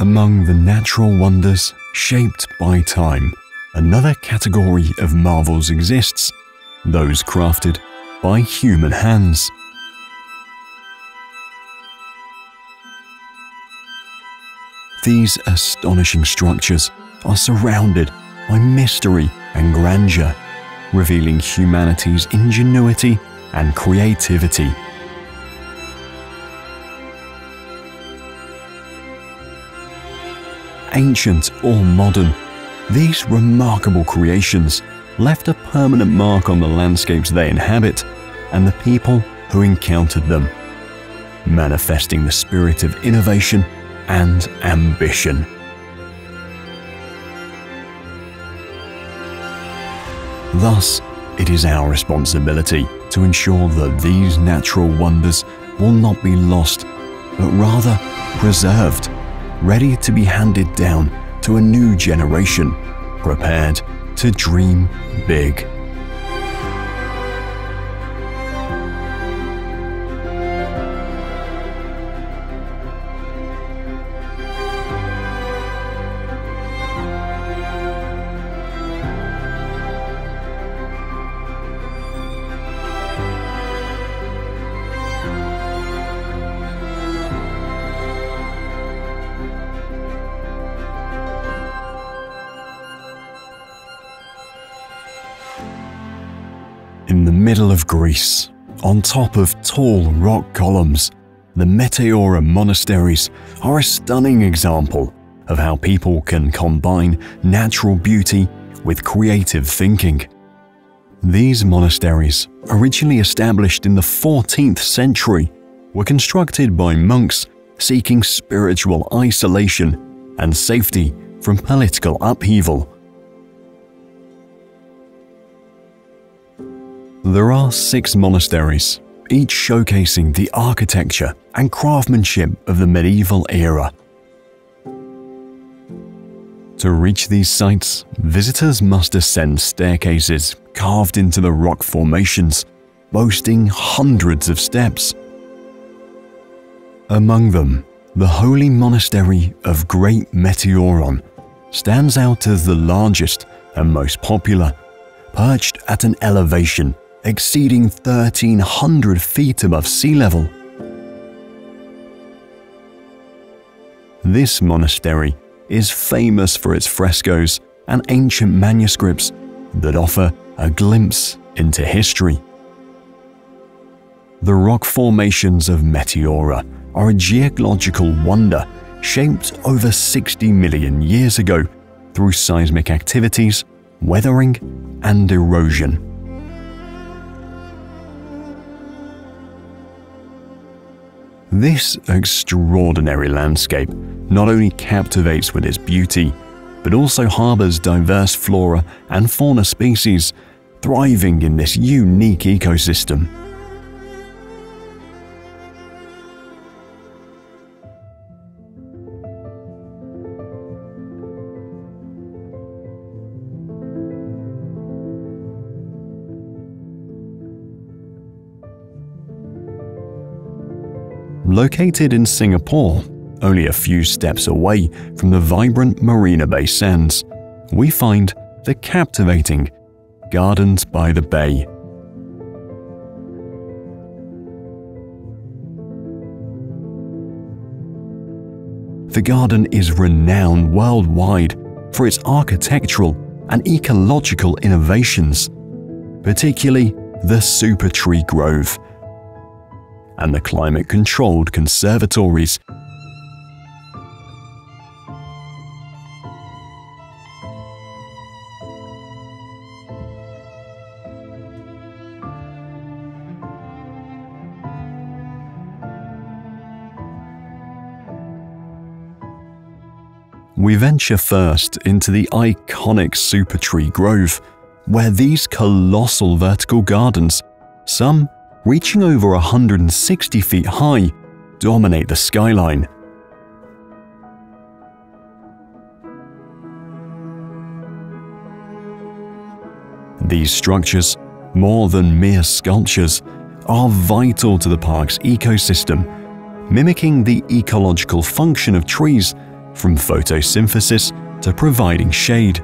Among the natural wonders shaped by time, another category of marvels exists, those crafted by human hands. These astonishing structures are surrounded by mystery and grandeur, revealing humanity's ingenuity and creativity. Ancient or modern, these remarkable creations left a permanent mark on the landscapes they inhabit and the people who encountered them, manifesting the spirit of innovation and ambition. Thus, it is our responsibility to ensure that these natural wonders will not be lost, but rather preserved, ready to be handed down to a new generation, prepared to dream big. In the middle of Greece, on top of tall rock columns, the Meteora monasteries are a stunning example of how people can combine natural beauty with creative thinking. These monasteries, originally established in the 14th century, were constructed by monks seeking spiritual isolation and safety from political upheaval. There are 6 monasteries, each showcasing the architecture and craftsmanship of the medieval era. To reach these sites, visitors must ascend staircases carved into the rock formations, boasting hundreds of steps. Among them, the holy monastery of Great Meteoron stands out as the largest and most popular, perched at an elevation exceeding 1,300 feet above sea level. This monastery is famous for its frescoes and ancient manuscripts that offer a glimpse into history. The rock formations of Meteora are a geological wonder shaped over 60 million years ago through seismic activities, weathering, and erosion. This extraordinary landscape not only captivates with its beauty, but also harbors diverse flora and fauna species thriving in this unique ecosystem. Located in Singapore, only a few steps away from the vibrant Marina Bay Sands, we find the captivating Gardens by the Bay. The garden is renowned worldwide for its architectural and ecological innovations, particularly the Super Tree Grove and the climate-controlled conservatories. We venture first into the iconic Super Tree Grove, where these colossal vertical gardens, some reaching over 160 feet high, dominate the skyline. These structures, more than mere sculptures, are vital to the park's ecosystem, mimicking the ecological function of trees from photosynthesis to providing shade.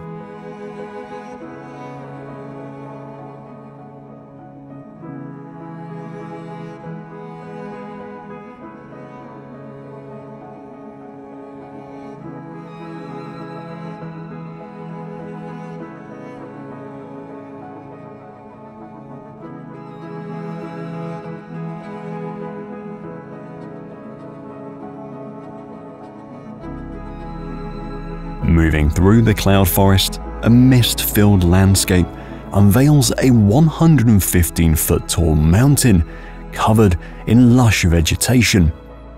Moving through the cloud forest, a mist-filled landscape unveils a 115-foot tall mountain covered in lush vegetation,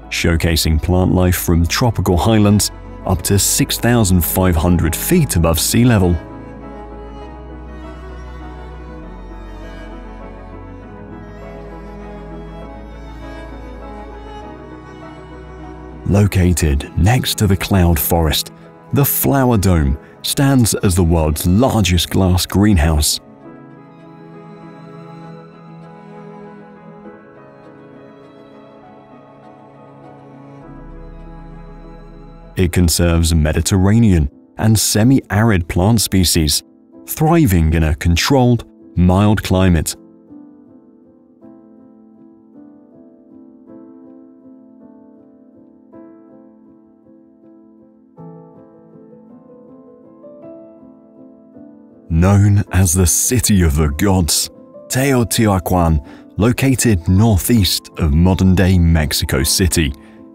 showcasing plant life from tropical highlands up to 6,500 feet above sea level. Located next to the cloud forest, the Flower Dome stands as the world's largest glass greenhouse. It conserves Mediterranean and semi-arid plant species, thriving in a controlled, mild climate. Known as the City of the Gods, Teotihuacan, located northeast of modern-day Mexico City,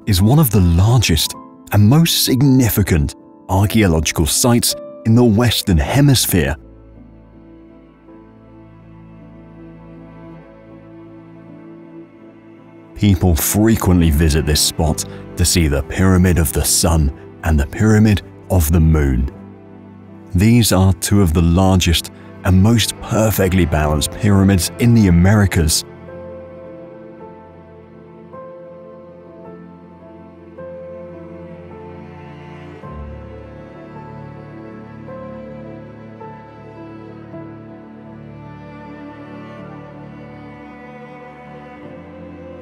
is one of the largest and most significant archaeological sites in the Western Hemisphere. People frequently visit this spot to see the Pyramid of the Sun and the Pyramid of the Moon. These are two of the largest and most perfectly balanced pyramids in the Americas.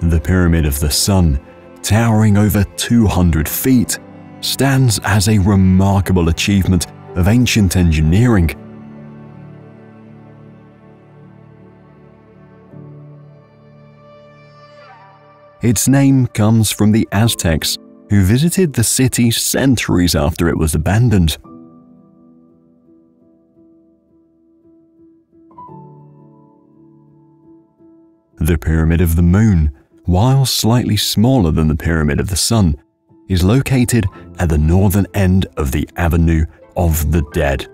The Pyramid of the Sun, towering over 200 feet, stands as a remarkable achievement of ancient engineering. Its name comes from the Aztecs, who visited the city centuries after it was abandoned. The Pyramid of the Moon, while slightly smaller than the Pyramid of the Sun, is located at the northern end of the Avenue of the Dead.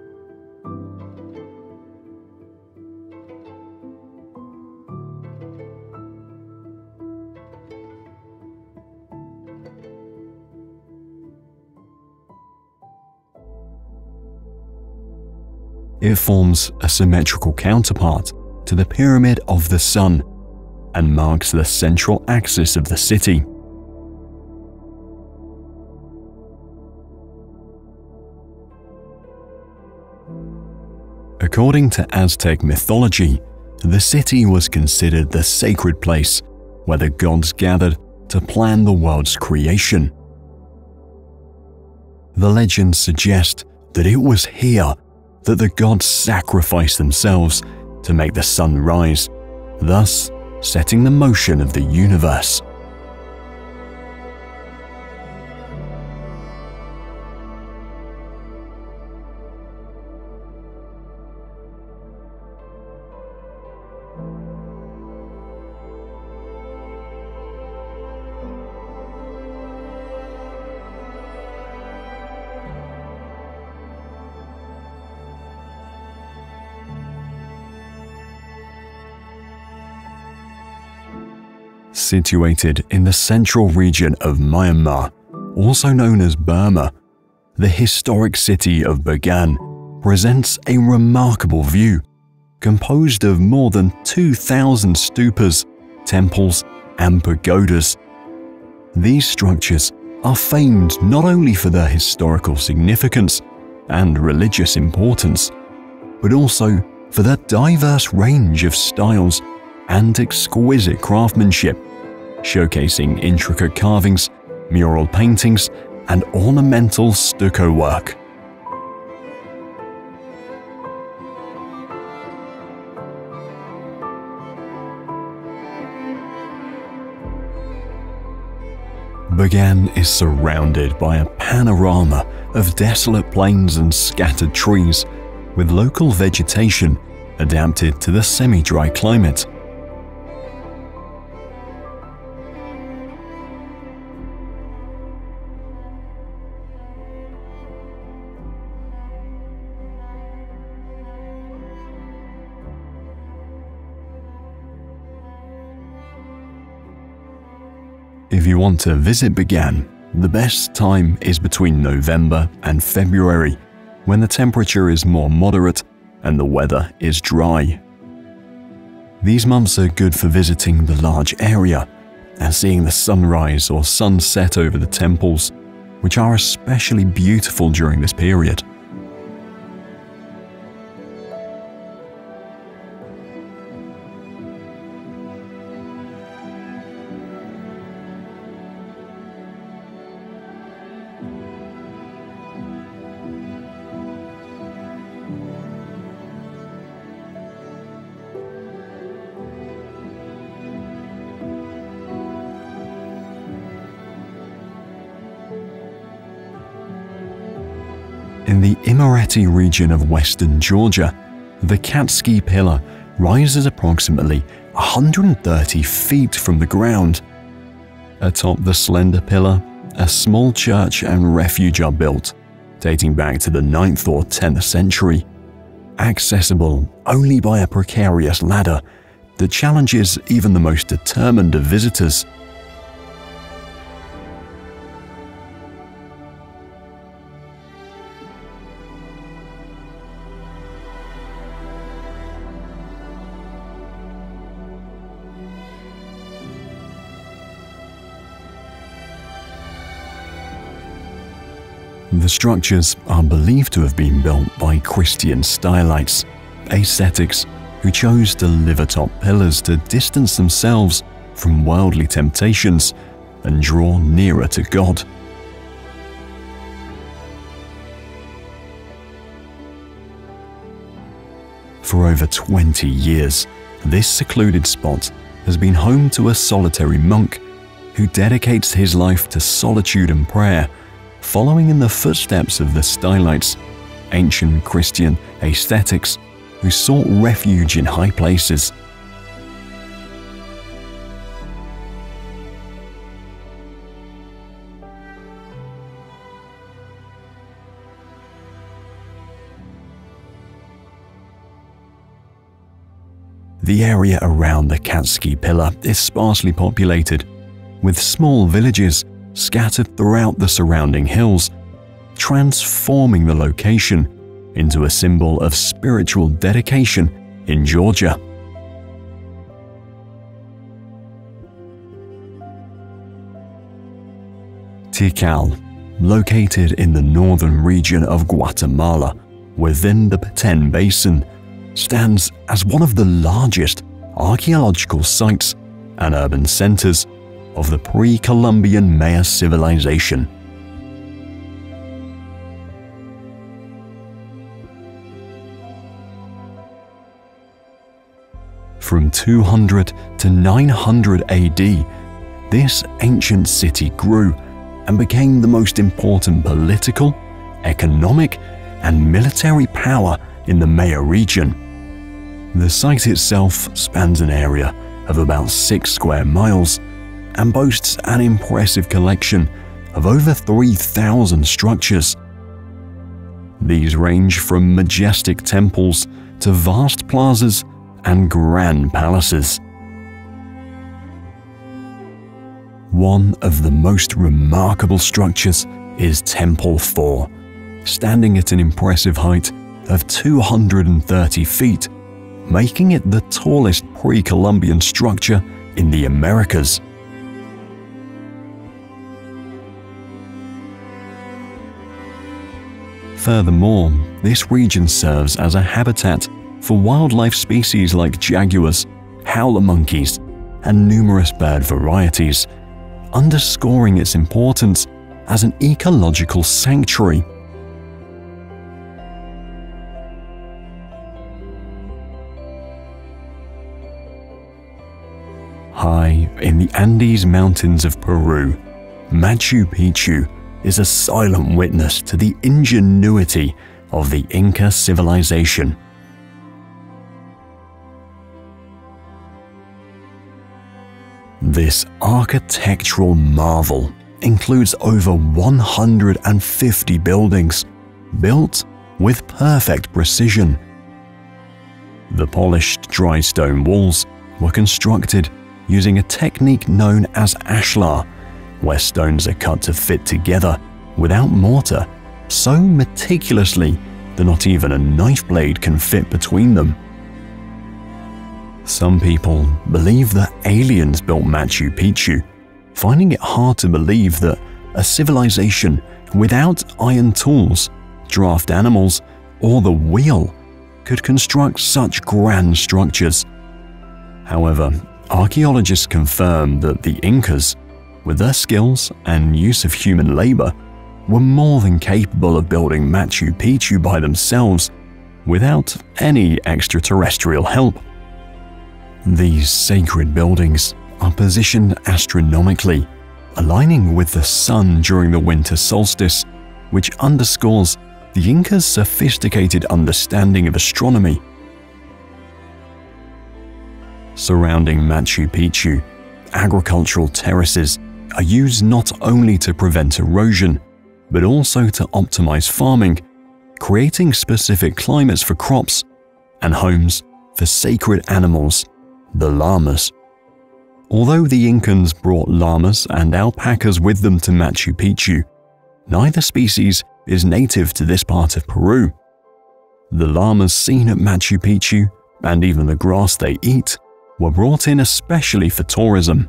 It forms a symmetrical counterpart to the Pyramid of the Sun and marks the central axis of the city. According to Aztec mythology, the city was considered the sacred place where the gods gathered to plan the world's creation. The legends suggest that it was here that the gods sacrificed themselves to make the sun rise, thus setting the motion of the universe. Situated in the central region of Myanmar, also known as Burma, the historic city of Bagan presents a remarkable view, composed of more than 2,000 stupas, temples, and pagodas. These structures are famed not only for their historical significance and religious importance, but also for their diverse range of styles and exquisite craftsmanship, showcasing intricate carvings, mural paintings, and ornamental stucco work. Bagan is surrounded by a panorama of desolate plains and scattered trees, with local vegetation adapted to the semi-dry climate. If you want to visit Bagan, the best time is between November and February, when the temperature is more moderate and the weather is dry. These months are good for visiting the large area and seeing the sunrise or sunset over the temples, which are especially beautiful during this period. In the Imereti region of western Georgia, the Katski Pillar rises approximately 130 feet from the ground. Atop the slender pillar, a small church and refuge are built, dating back to the 9th or 10th century, accessible only by a precarious ladder that challenges even the most determined of visitors. The structures are believed to have been built by Christian stylites, ascetics who chose to live atop pillars to distance themselves from worldly temptations and draw nearer to God. For over 20 years, this secluded spot has been home to a solitary monk who dedicates his life to solitude and prayer, following in the footsteps of the stylites, ancient Christian ascetics who sought refuge in high places. The area around the Katski Pillar is sparsely populated, with small villages scattered throughout the surrounding hills, transforming the location into a symbol of spiritual dedication in Georgia. Tikal, located in the northern region of Guatemala within the Petén Basin, stands as one of the largest archaeological sites and urban centers of the pre-Columbian Maya civilization. From 200 to 900 AD, this ancient city grew and became the most important political, economic, and military power in the Maya region. The site itself spans an area of about 6 square miles and boasts an impressive collection of over 3,000 structures. These range from majestic temples to vast plazas and grand palaces. One of the most remarkable structures is Temple 4, standing at an impressive height of 230 feet, making it the tallest pre-Columbian structure in the Americas. Furthermore, this region serves as a habitat for wildlife species like jaguars, howler monkeys, and numerous bird varieties, underscoring its importance as an ecological sanctuary. High in the Andes Mountains of Peru, Machu Picchu is a silent witness to the ingenuity of the Inca civilization. This architectural marvel includes over 150 buildings built with perfect precision. The polished dry stone walls were constructed using a technique known as ashlar, where stones are cut to fit together without mortar so meticulously that not even a knife blade can fit between them. Some people believe that aliens built Machu Picchu, finding it hard to believe that a civilization without iron tools, draft animals, or the wheel could construct such grand structures. However, archaeologists confirm that the Incas, with their skills and use of human labor, were more than capable of building Machu Picchu by themselves without any extraterrestrial help. These sacred buildings are positioned astronomically, aligning with the sun during the winter solstice, which underscores the Incas' sophisticated understanding of astronomy. Surrounding Machu Picchu, agricultural terraces are used not only to prevent erosion, but also to optimize farming, creating specific climates for crops and homes for sacred animals, the llamas. Although the Incans brought llamas and alpacas with them to Machu Picchu, neither species is native to this part of Peru. The llamas seen at Machu Picchu, and even the grass they eat, were brought in especially for tourism.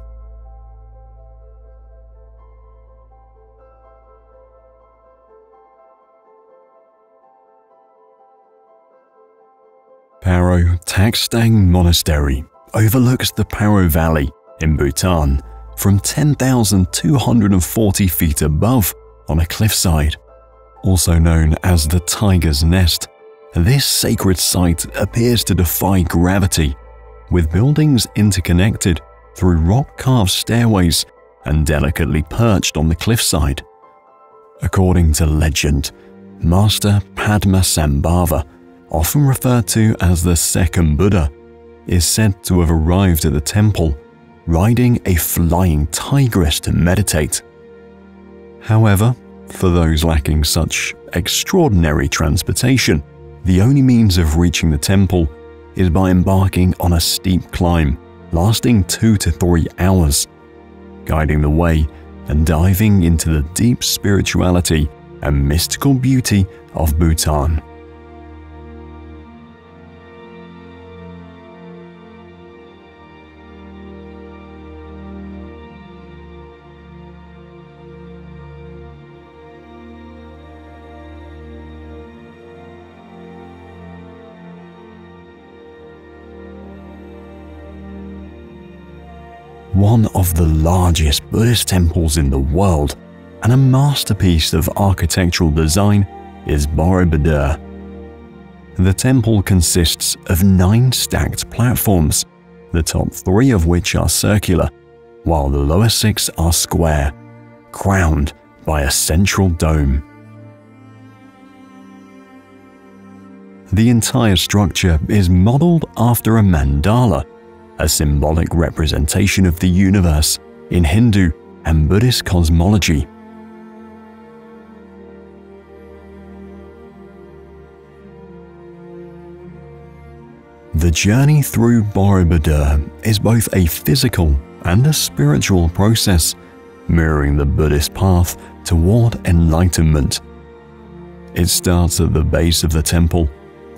Paro Taxtang Monastery overlooks the Paro Valley in Bhutan from 10,240 feet above on a cliffside. Also known as the Tiger's Nest, this sacred site appears to defy gravity, with buildings interconnected through rock-carved stairways and delicately perched on the cliffside. According to legend, Master Padmasambhava, often referred to as the second Buddha, is said to have arrived at the temple riding a flying tigress to meditate. However, for those lacking such extraordinary transportation, the only means of reaching the temple is by embarking on a steep climb lasting 2 to 3 hours, guiding the way and diving into the deep spirituality and mystical beauty of Bhutan. One of the largest Buddhist temples in the world and a masterpiece of architectural design is Borobudur. The temple consists of 9 stacked platforms, the top 3 of which are circular, while the lower 6 are square, crowned by a central dome. The entire structure is modeled after a mandala, a symbolic representation of the universe in Hindu and Buddhist cosmology. The journey through Borobudur is both a physical and a spiritual process, mirroring the Buddhist path toward enlightenment. It starts at the base of the temple,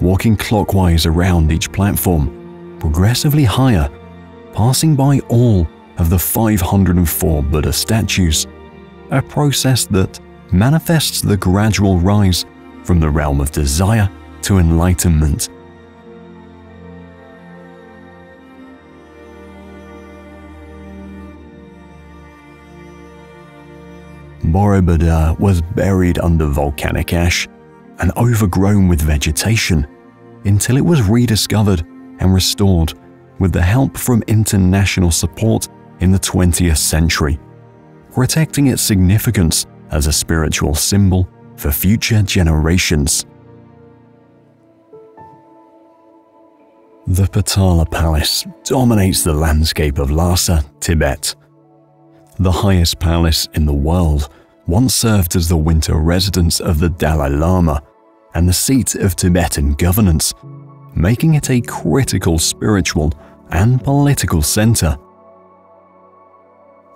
walking clockwise around each platform, progressively higher, passing by all of the 504 Buddha statues, a process that manifests the gradual rise from the realm of desire to enlightenment. Borobudur was buried under volcanic ash and overgrown with vegetation until it was rediscovered and restored with the help from international support in the 20th century, protecting its significance as a spiritual symbol for future generations. The Potala Palace dominates the landscape of Lhasa, Tibet. The highest palace in the world once served as the winter residence of the Dalai Lama and the seat of Tibetan governance, making it a critical spiritual and political center.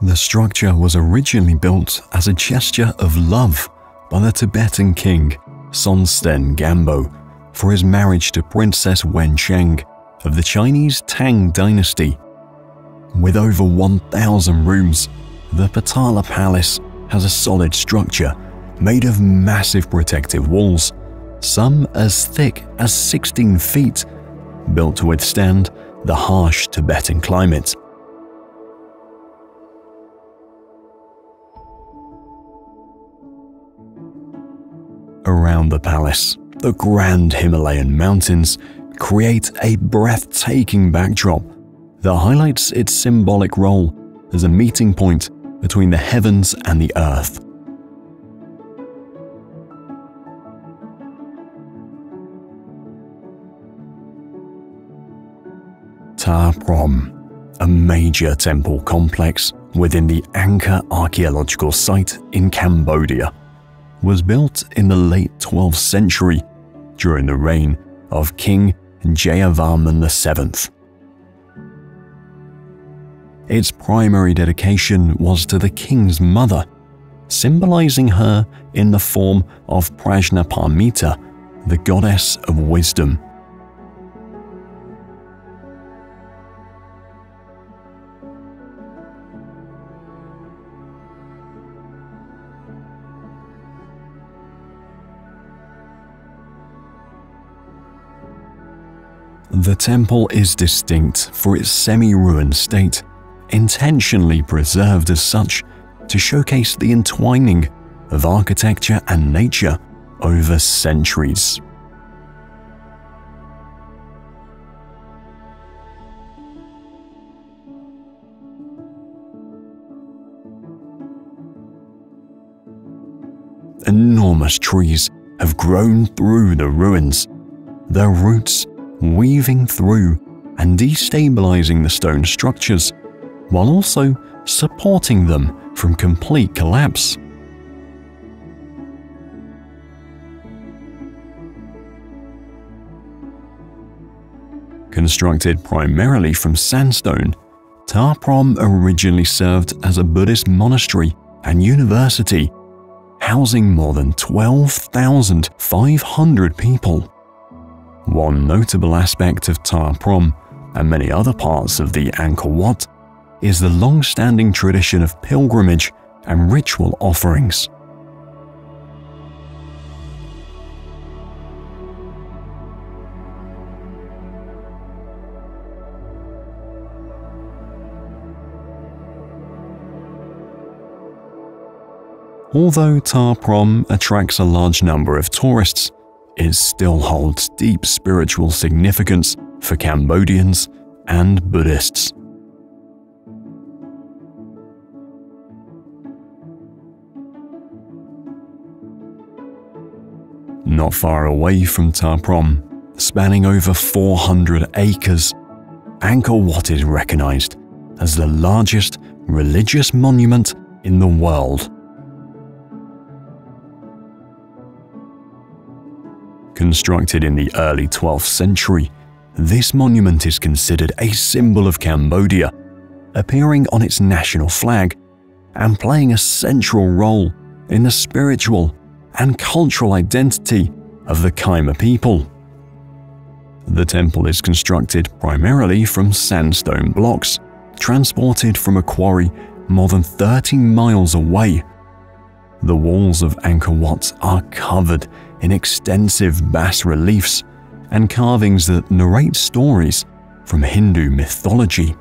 The structure was originally built as a gesture of love by the Tibetan king Sonsten Gampo for his marriage to Princess Wencheng of the Chinese Tang dynasty. With over 1,000 rooms, the Potala Palace has a solid structure made of massive protective walls, some as thick as 16 feet, built to withstand the harsh Tibetan climate. Around the palace, the grand Himalayan mountains create a breathtaking backdrop that highlights its symbolic role as a meeting point between the heavens and the earth. Ta Prohm, a major temple complex within the Angkor archaeological site in Cambodia, was built in the late 12th century during the reign of King Jayavarman VII. Its primary dedication was to the king's mother, symbolizing her in the form of Prajnaparmita, the goddess of wisdom. The temple is distinct for its semi-ruined state, intentionally preserved as such to showcase the entwining of architecture and nature over centuries. Enormous trees have grown through the ruins, their roots weaving through and destabilizing the stone structures, while also supporting them from complete collapse. Constructed primarily from sandstone, Ta Prohm originally served as a Buddhist monastery and university, housing more than 12,500 people. One notable aspect of Ta Prohm and many other parts of the Angkor Wat is the long-standing tradition of pilgrimage and ritual offerings. Although Ta Prohm attracts a large number of tourists, it still holds deep spiritual significance for Cambodians and Buddhists. Not far away from Ta Prohm, spanning over 400 acres, Angkor Wat is recognized as the largest religious monument in the world. Constructed in the early 12th century, this monument is considered a symbol of Cambodia, appearing on its national flag and playing a central role in the spiritual and cultural identity of the Khmer people. The temple is constructed primarily from sandstone blocks, transported from a quarry more than 30 miles away. The walls of Angkor Wat are covered in extensive bas-reliefs and carvings that narrate stories from Hindu mythology.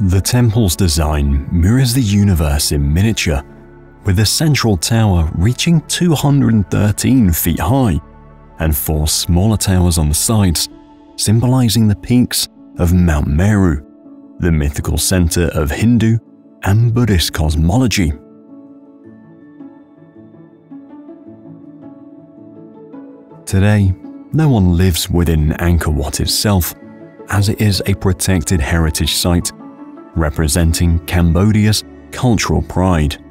The temple's design mirrors the universe in miniature, with the central tower reaching 213 feet high and 4 smaller towers on the sides, symbolizing the peaks of Mount Meru, the mythical center of Hindu and Buddhist cosmology. Today, no one lives within Angkor Wat itself, as it is a protected heritage site, representing Cambodia's cultural pride.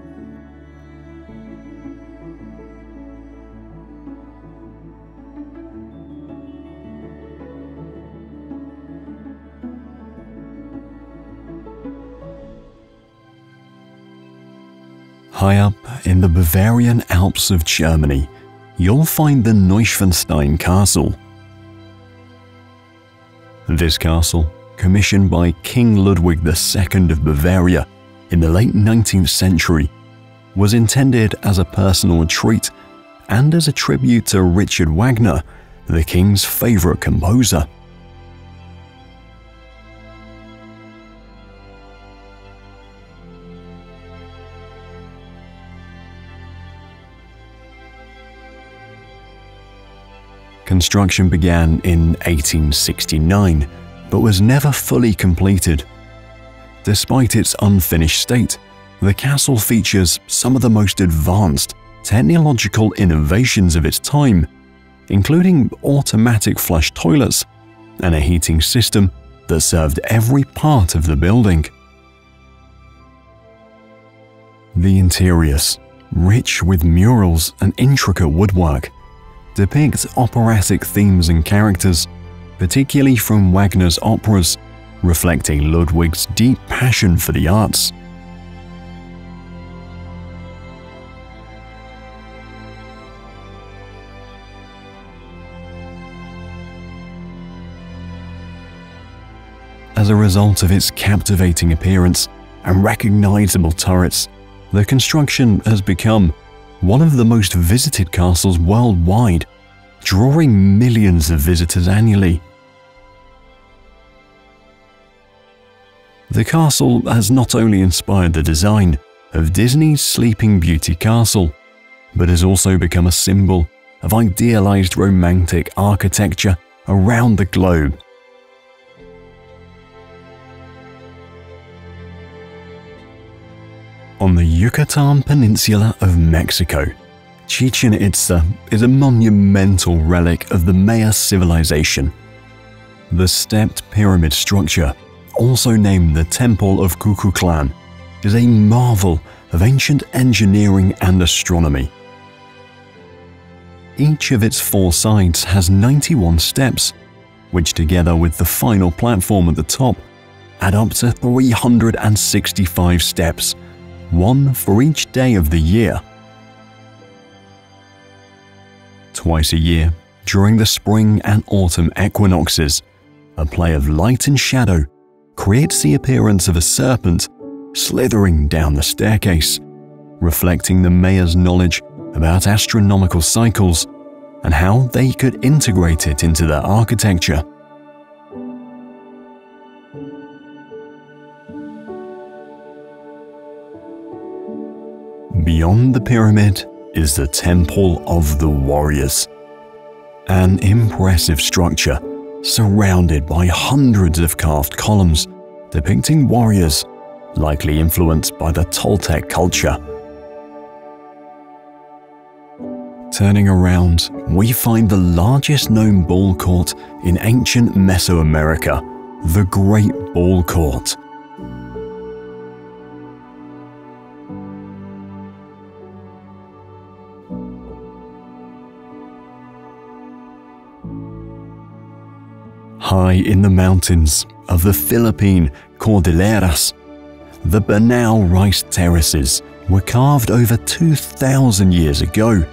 High up in the Bavarian Alps of Germany, you'll find the Neuschwanstein Castle. This castle, commissioned by King Ludwig II of Bavaria in the late 19th century, was intended as a personal retreat and as a tribute to Richard Wagner, the king's favorite composer. Construction began in 1869, but was never fully completed. Despite its unfinished state, the castle features some of the most advanced technological innovations of its time, including automatic flush toilets and a heating system that served every part of the building. The interiors, rich with murals and intricate woodwork, depict operatic themes and characters, particularly from Wagner's operas, reflecting Ludwig's deep passion for the arts. As a result of its captivating appearance and recognizable turrets, the construction has become one of the most visited castles worldwide, drawing millions of visitors annually. The castle has not only inspired the design of Disney's Sleeping Beauty Castle, but has also become a symbol of idealized romantic architecture around the globe. On the Yucatan Peninsula of Mexico, Chichen Itza is a monumental relic of the Maya civilization. The stepped pyramid structure, also named the Temple of Cuculcán, is a marvel of ancient engineering and astronomy. Each of its 4 sides has 91 steps, which together with the final platform at the top, add up to 365 steps, one for each day of the year. Twice a year, during the spring and autumn equinoxes, a play of light and shadow creates the appearance of a serpent slithering down the staircase, reflecting the Maya's knowledge about astronomical cycles and how they could integrate it into their architecture. Beyond the pyramid is the Temple of the Warriors, an impressive structure surrounded by hundreds of carved columns depicting warriors, likely influenced by the Toltec culture. Turning around, we find the largest known ball court in ancient Mesoamerica, the Great Ball Court. High in the mountains of the Philippine Cordilleras, the Banao rice terraces were carved over 2,000 years ago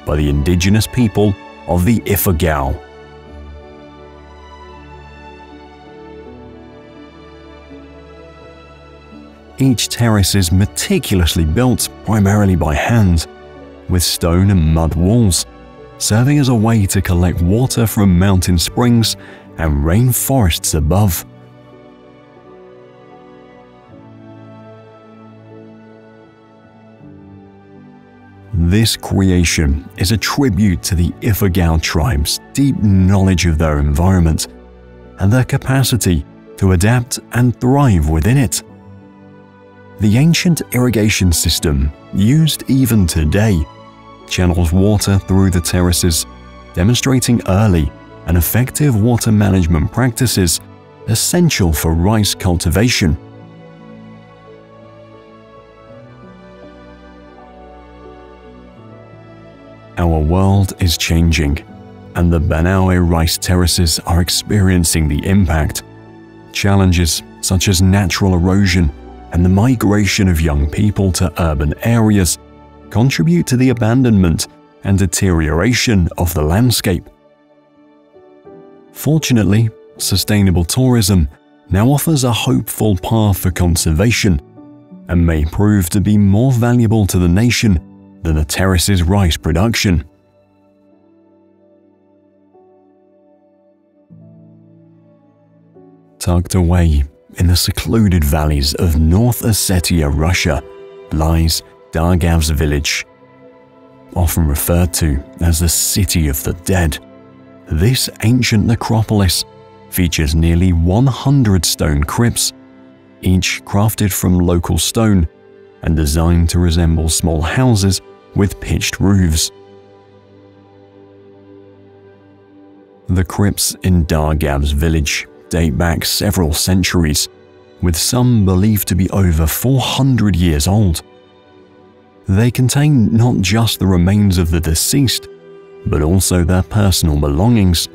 by the indigenous people of the Ifugao. Each terrace is meticulously built primarily by hand, with stone and mud walls, serving as a way to collect water from mountain springs and rainforests above. This creation is a tribute to the Ifugao tribe's deep knowledge of their environment and their capacity to adapt and thrive within it. The ancient irrigation system, used even today, channels water through the terraces, demonstrating early and effective water management practices essential for rice cultivation. Our world is changing, and the Banaue rice terraces are experiencing the impact. Challenges such as natural erosion and the migration of young people to urban areas contribute to the abandonment and deterioration of the landscape. Fortunately, sustainable tourism now offers a hopeful path for conservation and may prove to be more valuable to the nation than the terrace's rice production. Tucked away in the secluded valleys of North Ossetia, Russia, lies Dargav's village. Often referred to as the City of the Dead, this ancient necropolis features nearly 100 stone crypts, each crafted from local stone and designed to resemble small houses with pitched roofs. The crypts in Dargav's village date back several centuries, with some believed to be over 400 years old. They contain not just the remains of the deceased, but also their personal belongings,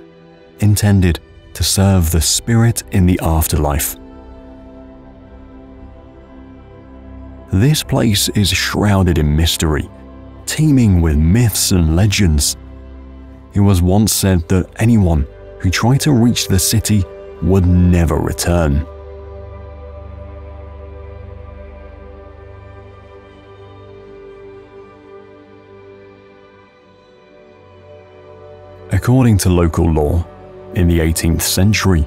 intended to serve the spirit in the afterlife. This place is shrouded in mystery, teeming with myths and legends. It was once said that anyone who tried to reach the city would never return. According to local law, in the 18th century,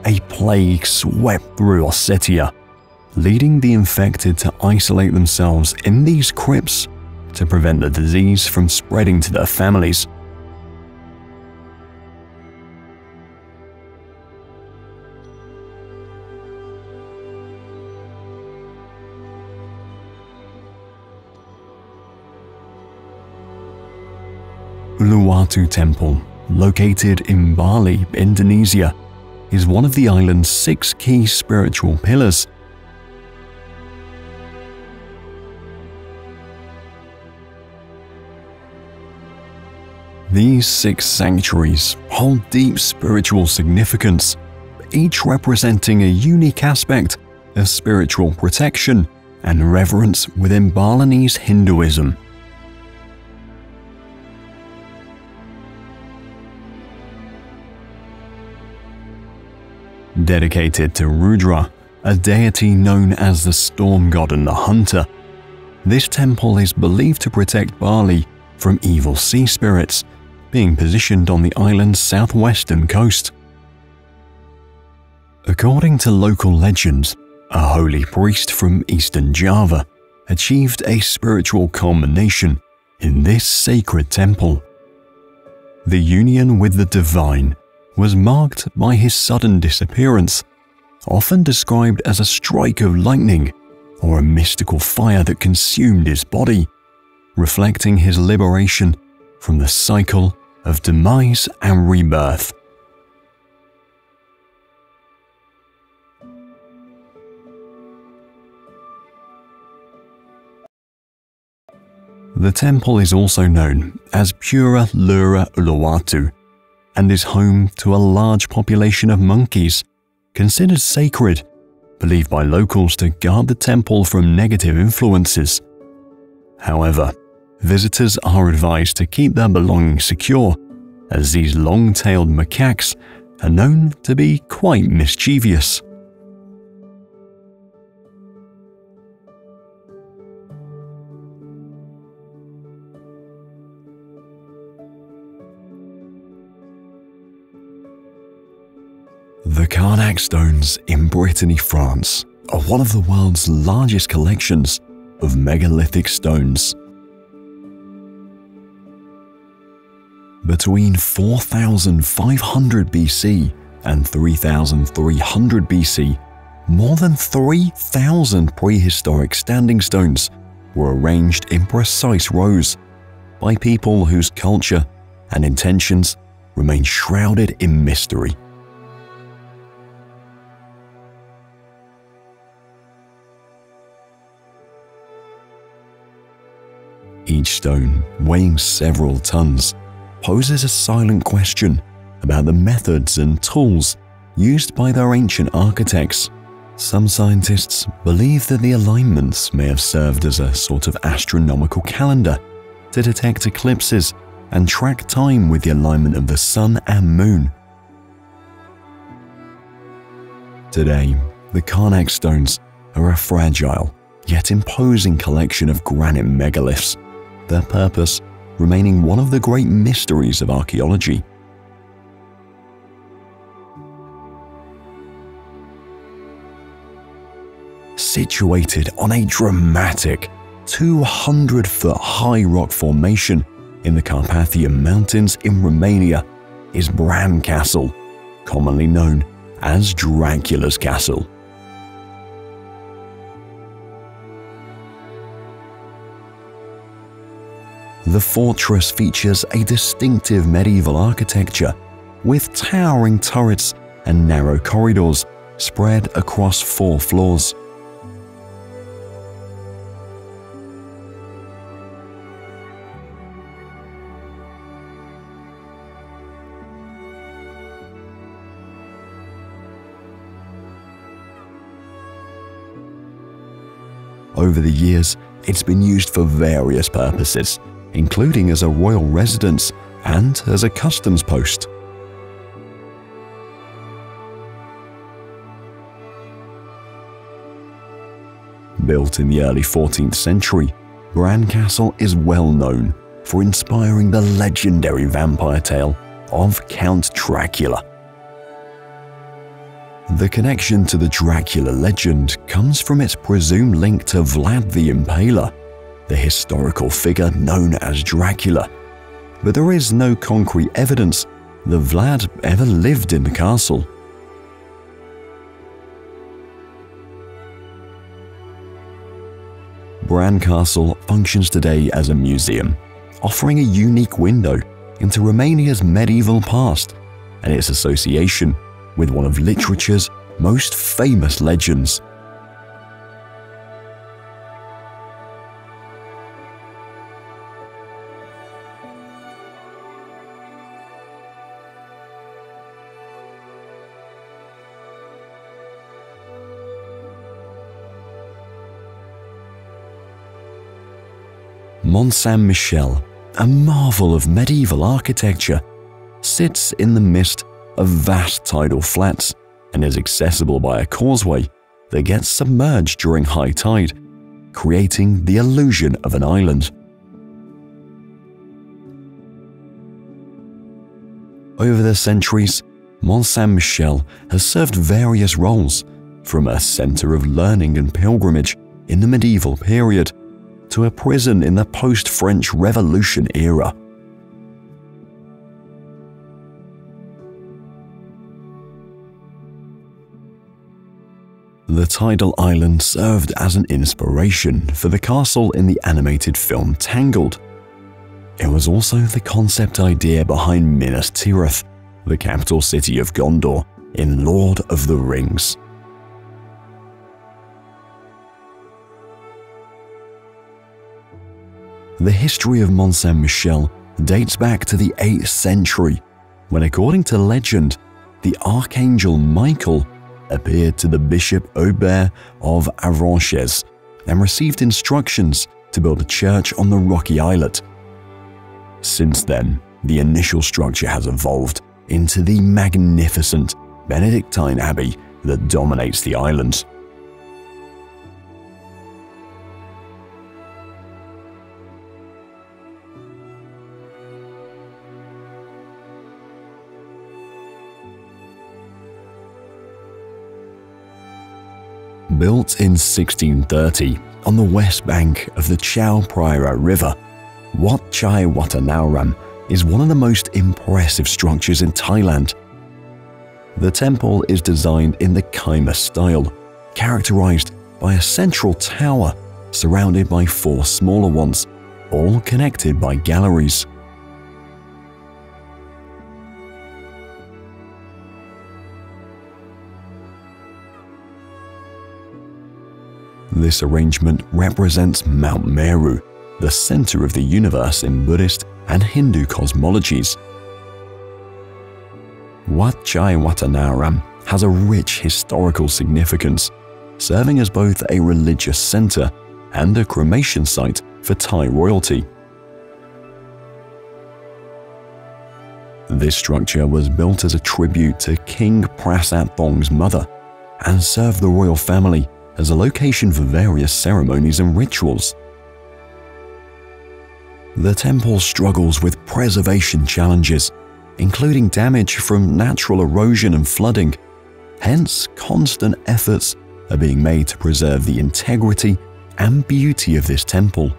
a plague swept through Ossetia, leading the infected to isolate themselves in these crypts to prevent the disease from spreading to their families. Uluwatu Temple, located in Bali, Indonesia, is one of the island's 6 key spiritual pillars. These 6 sanctuaries hold deep spiritual significance, each representing a unique aspect of spiritual protection and reverence within Balinese Hinduism. Dedicated to Rudra, a deity known as the storm god and the hunter, this temple is believed to protect Bali from evil sea spirits, being positioned on the island's southwestern coast. According to local legends, a holy priest from eastern Java achieved a spiritual culmination in this sacred temple. The union with the divine was marked by his sudden disappearance, often described as a strike of lightning or a mystical fire that consumed his body, reflecting his liberation from the cycle of demise and rebirth. The temple is also known as Pura Lura Uluwatu and is home to a large population of monkeys, considered sacred, believed by locals to guard the temple from negative influences. However, visitors are advised to keep their belongings secure, as these long-tailed macaques are known to be quite mischievous. The Carnac stones in Brittany, France, are one of the world's largest collections of megalithic stones. Between 4500 BC and 3300 BC, more than 3,000 prehistoric standing stones were arranged in precise rows by people whose culture and intentions remain shrouded in mystery. Each stone, weighing several tons, poses a silent question about the methods and tools used by their ancient architects. Some scientists believe that the alignments may have served as a sort of astronomical calendar to detect eclipses and track time with the alignment of the sun and moon. Today, the Karnak stones are a fragile yet imposing collection of granite megaliths, their purpose remaining one of the great mysteries of archaeology. Situated on a dramatic 200-foot-high rock formation in the Carpathian Mountains in Romania is Bran Castle, commonly known as Dracula's Castle. The fortress features a distinctive medieval architecture with towering turrets and narrow corridors spread across 4 floors. Over the years, it's been used for various purposes, including as a royal residence and as a customs post. Built in the early 14th century, Bran Castle is well known for inspiring the legendary vampire tale of Count Dracula. The connection to the Dracula legend comes from its presumed link to Vlad the Impaler, the historical figure known as Dracula, but there is no concrete evidence that Vlad ever lived in the castle. Bran Castle functions today as a museum, offering a unique window into Romania's medieval past and its association with one of literature's most famous legends. Mont Saint-Michel, a marvel of medieval architecture, sits in the midst of vast tidal flats and is accessible by a causeway that gets submerged during high tide, creating the illusion of an island. Over the centuries, Mont Saint-Michel has served various roles, from a center of learning and pilgrimage in the medieval period to a prison in the post-French Revolution era. The tidal island served as an inspiration for the castle in the animated film Tangled. It was also the concept idea behind Minas Tirith, the capital city of Gondor in Lord of the Rings. The history of Mont Saint-Michel dates back to the 8th century, when, according to legend, the Archangel Michael appeared to the Bishop Aubert of Avranches and received instructions to build a church on the rocky islet. Since then, the initial structure has evolved into the magnificent Benedictine abbey that dominates the island. Built in 1630 on the west bank of the Chao Phraya River, Wat Chai Watanauram is one of the most impressive structures in Thailand. The temple is designed in the Khmer style, characterized by a central tower surrounded by 4 smaller ones, all connected by galleries. This arrangement represents Mount Meru, the center of the universe in Buddhist and Hindu cosmologies. Wat Chai Watanaram has a rich historical significance, serving as both a religious center and a cremation site for Thai royalty. This structure was built as a tribute to King Prasat Thong's mother and served the royal family as a location for various ceremonies and rituals. The temple struggles with preservation challenges, including damage from natural erosion and flooding. Hence, constant efforts are being made to preserve the integrity and beauty of this temple.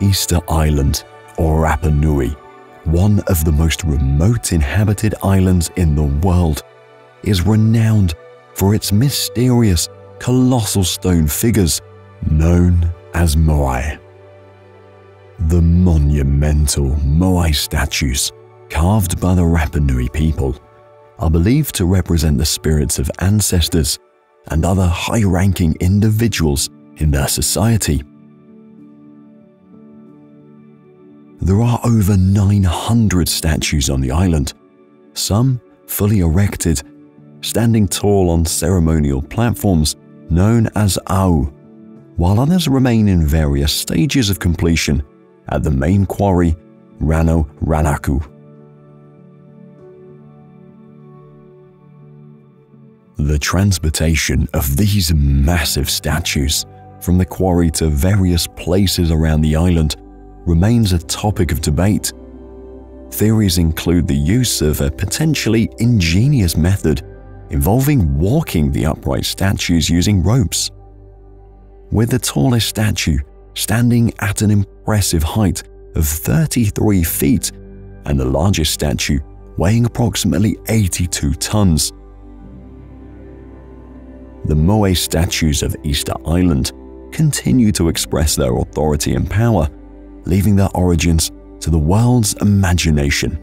Easter Island, or Rapa Nui, one of the most remote inhabited islands in the world, is renowned for its mysterious, colossal stone figures known as moai. The monumental moai statues, carved by the Rapa Nui people, are believed to represent the spirits of ancestors and other high-ranking individuals in their society. There are over 900 statues on the island, some fully erected, standing tall on ceremonial platforms known as au, while others remain in various stages of completion at the main quarry, Rano Ranaku. The transportation of these massive statues from the quarry to various places around the island remains a topic of debate. Theories include the use of a potentially ingenious method involving walking the upright statues using ropes. With the tallest statue standing at an impressive height of 33 feet and the largest statue weighing approximately 82 tons. The moai statues of Easter Island continue to express their authority and power, leaving their origins to the world's imagination.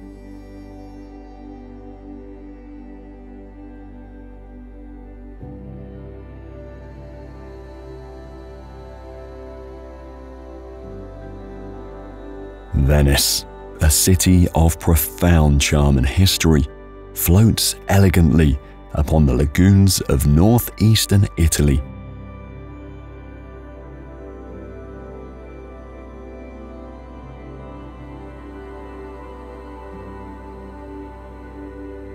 Venice, a city of profound charm and history, floats elegantly upon the lagoons of northeastern Italy.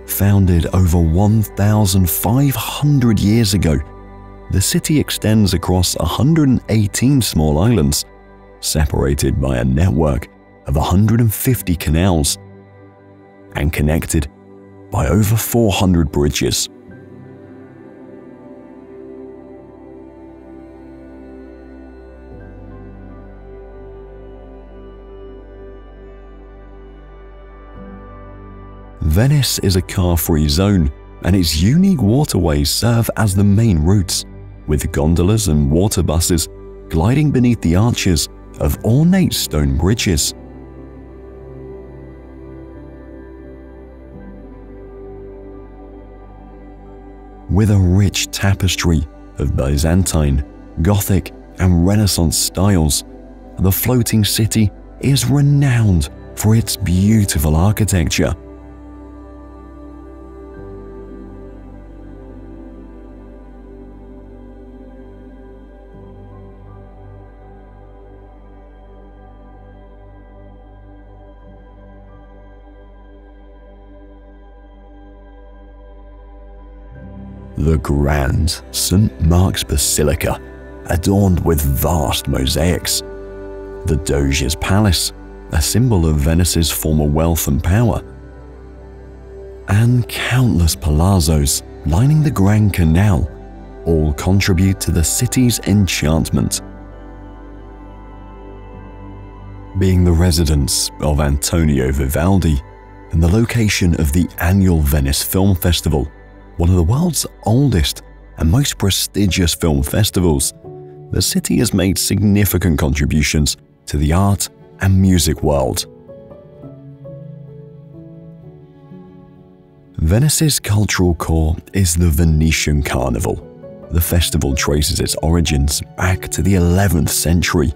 Founded over 1,500 years ago, the city extends across 118 small islands, separated by a network of 150 canals, and connected by over 400 bridges. Venice is a car-free zone, and its unique waterways serve as the main routes, with gondolas and water buses gliding beneath the arches of ornate stone bridges. With a rich tapestry of Byzantine, Gothic, and Renaissance styles, the floating city is renowned for its beautiful architecture. The grand St. Mark's Basilica, adorned with vast mosaics, the Doge's Palace, a symbol of Venice's former wealth and power. And countless palazzos lining the Grand Canal all contribute to the city's enchantment. Being the residence of Antonio Vivaldi and the location of the annual Venice Film Festival, one of the world's oldest and most prestigious film festivals, the city has made significant contributions to the art and music world. Venice's cultural core is the Venetian Carnival. The festival traces its origins back to the 11th century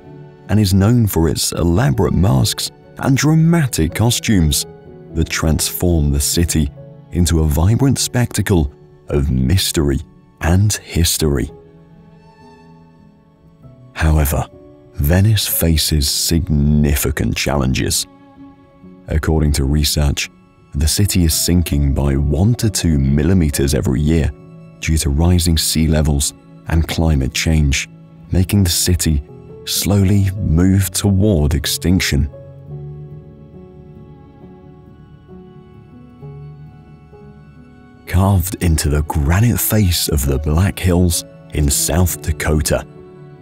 and is known for its elaborate masks and dramatic costumes that transform the city into a vibrant spectacle of mystery and history. However, Venice faces significant challenges. According to research, the city is sinking by 1 to 2 millimeters every year due to rising sea levels and climate change, making the city slowly move toward extinction. Carved into the granite face of the Black Hills in South Dakota,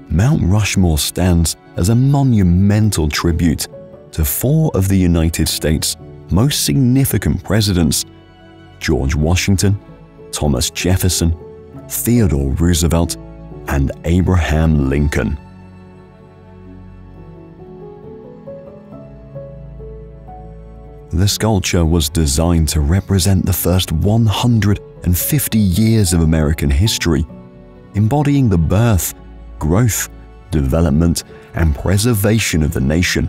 Mount Rushmore stands as a monumental tribute to 4 of the United States' most significant presidents: George Washington, Thomas Jefferson, Theodore Roosevelt, and Abraham Lincoln. The sculpture was designed to represent the first 150 years of American history, embodying the birth, growth, development, and preservation of the nation.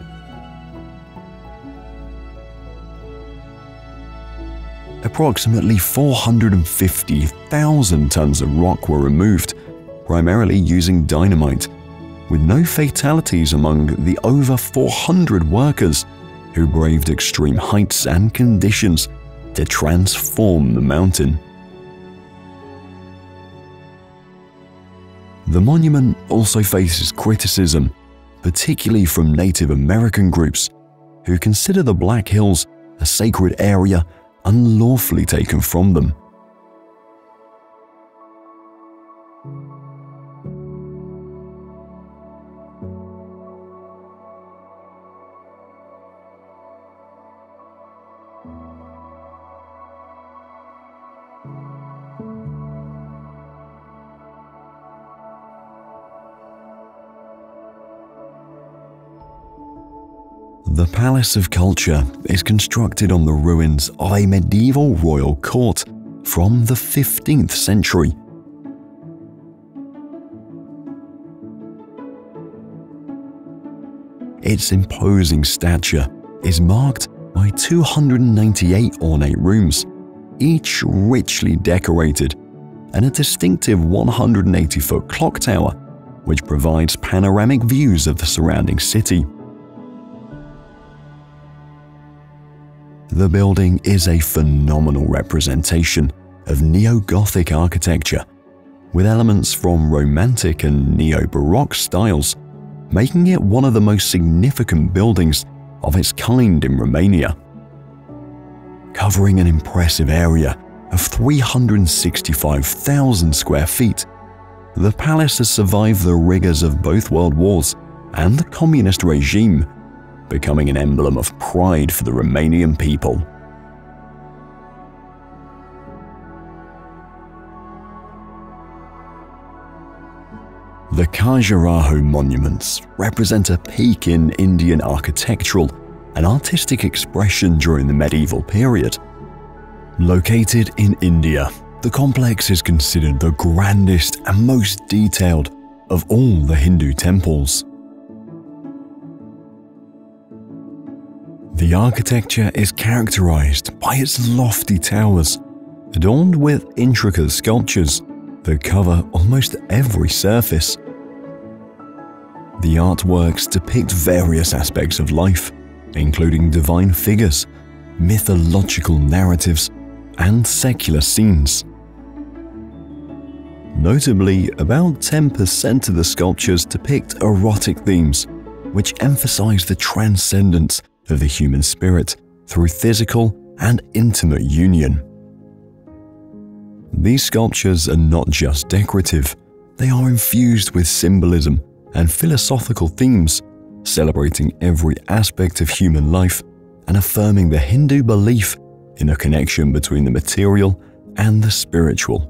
Approximately 450,000 tons of rock were removed, primarily using dynamite, with no fatalities among the over 400 workers who braved extreme heights and conditions to transform the mountain. The monument also faces criticism, particularly from Native American groups, who consider the Black Hills a sacred area unlawfully taken from them. The Palace of Culture is constructed on the ruins of a medieval royal court from the 15th century. Its imposing stature is marked by 298 ornate rooms, each richly decorated, and a distinctive 180-foot clock tower, which provides panoramic views of the surrounding city. The building is a phenomenal representation of neo-Gothic architecture, with elements from Romantic and Neo-Baroque styles, making it one of the most significant buildings of its kind in Romania. Covering an impressive area of 365,000 square feet, the palace has survived the rigors of both world wars and the communist regime, becoming an emblem of pride for the Romanian people. The Khajuraho monuments represent a peak in Indian architectural and artistic expression during the medieval period. Located in India, the complex is considered the grandest and most detailed of all the Hindu temples. The architecture is characterized by its lofty towers, adorned with intricate sculptures that cover almost every surface. The artworks depict various aspects of life, including divine figures, mythological narratives, and secular scenes. Notably, about 10% of the sculptures depict erotic themes, which emphasize the transcendence of the human spirit through physical and intimate union. These sculptures are not just decorative, they are infused with symbolism and philosophical themes, celebrating every aspect of human life and affirming the Hindu belief in a connection between the material and the spiritual.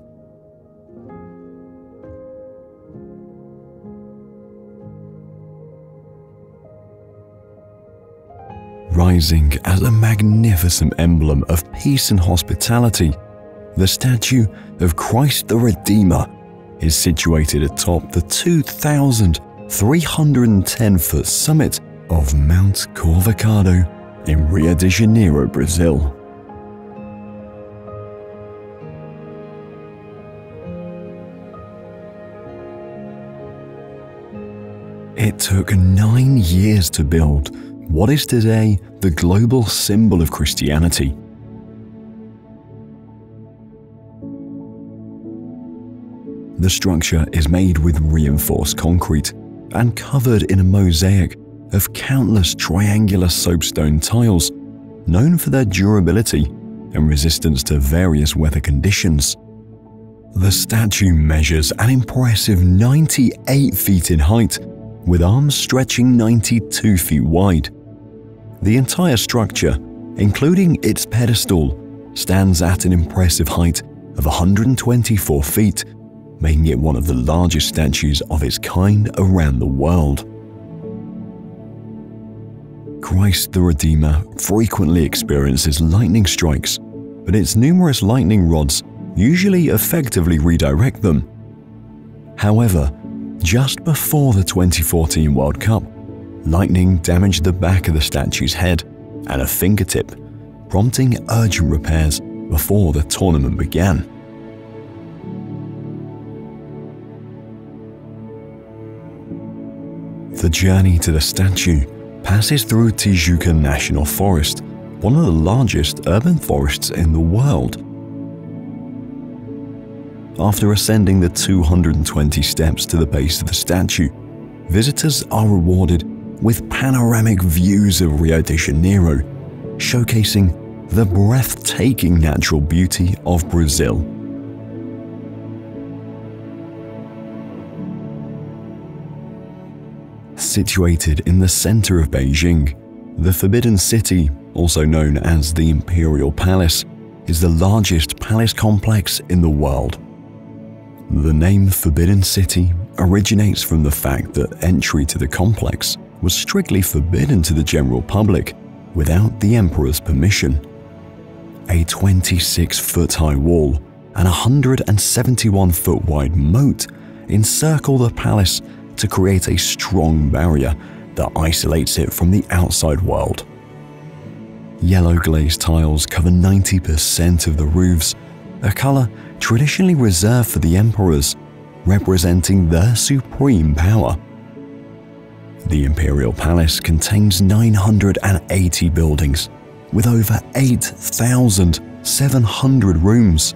Rising as a magnificent emblem of peace and hospitality, the statue of Christ the Redeemer is situated atop the 2,310-foot summit of Mount Corvocado in Rio de Janeiro, Brazil. It took 9 years to build what is today the global symbol of Christianity. The structure is made with reinforced concrete and covered in a mosaic of countless triangular soapstone tiles, known for their durability and resistance to various weather conditions. The statue measures an impressive 98 feet in height, with arms stretching 92 feet wide. The entire structure, including its pedestal, stands at an impressive height of 124 feet, making it one of the largest statues of its kind around the world. Christ the Redeemer frequently experiences lightning strikes, but its numerous lightning rods usually effectively redirect them. However, just before the 2014 World Cup, lightning damaged the back of the statue's head and a fingertip, prompting urgent repairs before the tournament began. The journey to the statue passes through Tijuca National Forest, one of the largest urban forests in the world. After ascending the 220 steps to the base of the statue, visitors are rewarded with panoramic views of Rio de Janeiro, showcasing the breathtaking natural beauty of Brazil. Situated in the center of Beijing, the Forbidden City, also known as the Imperial Palace, is the largest palace complex in the world. The name Forbidden City originates from the fact that entry to the complex was strictly forbidden to the general public without the emperor's permission. A 26-foot-high wall and a 171-foot-wide moat encircle the palace to create a strong barrier that isolates it from the outside world. Yellow glazed tiles cover 90% of the roofs, a color traditionally reserved for the emperors, representing their supreme power. The Imperial Palace contains 980 buildings, with over 8,700 rooms.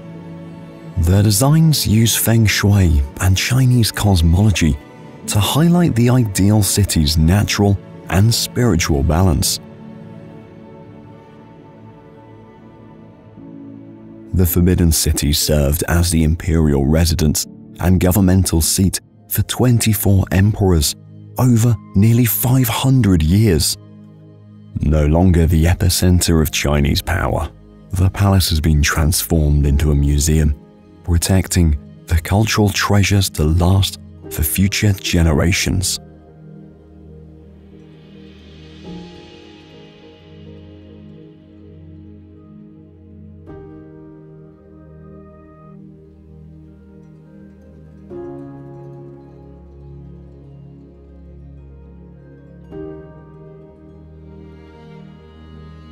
Their designs use Feng Shui and Chinese cosmology to highlight the ideal city's natural and spiritual balance. The Forbidden City served as the imperial residence and governmental seat for 24 emperors over nearly 500 years. No longer the epicenter of Chinese power, the palace has been transformed into a museum, protecting the cultural treasures to last for future generations.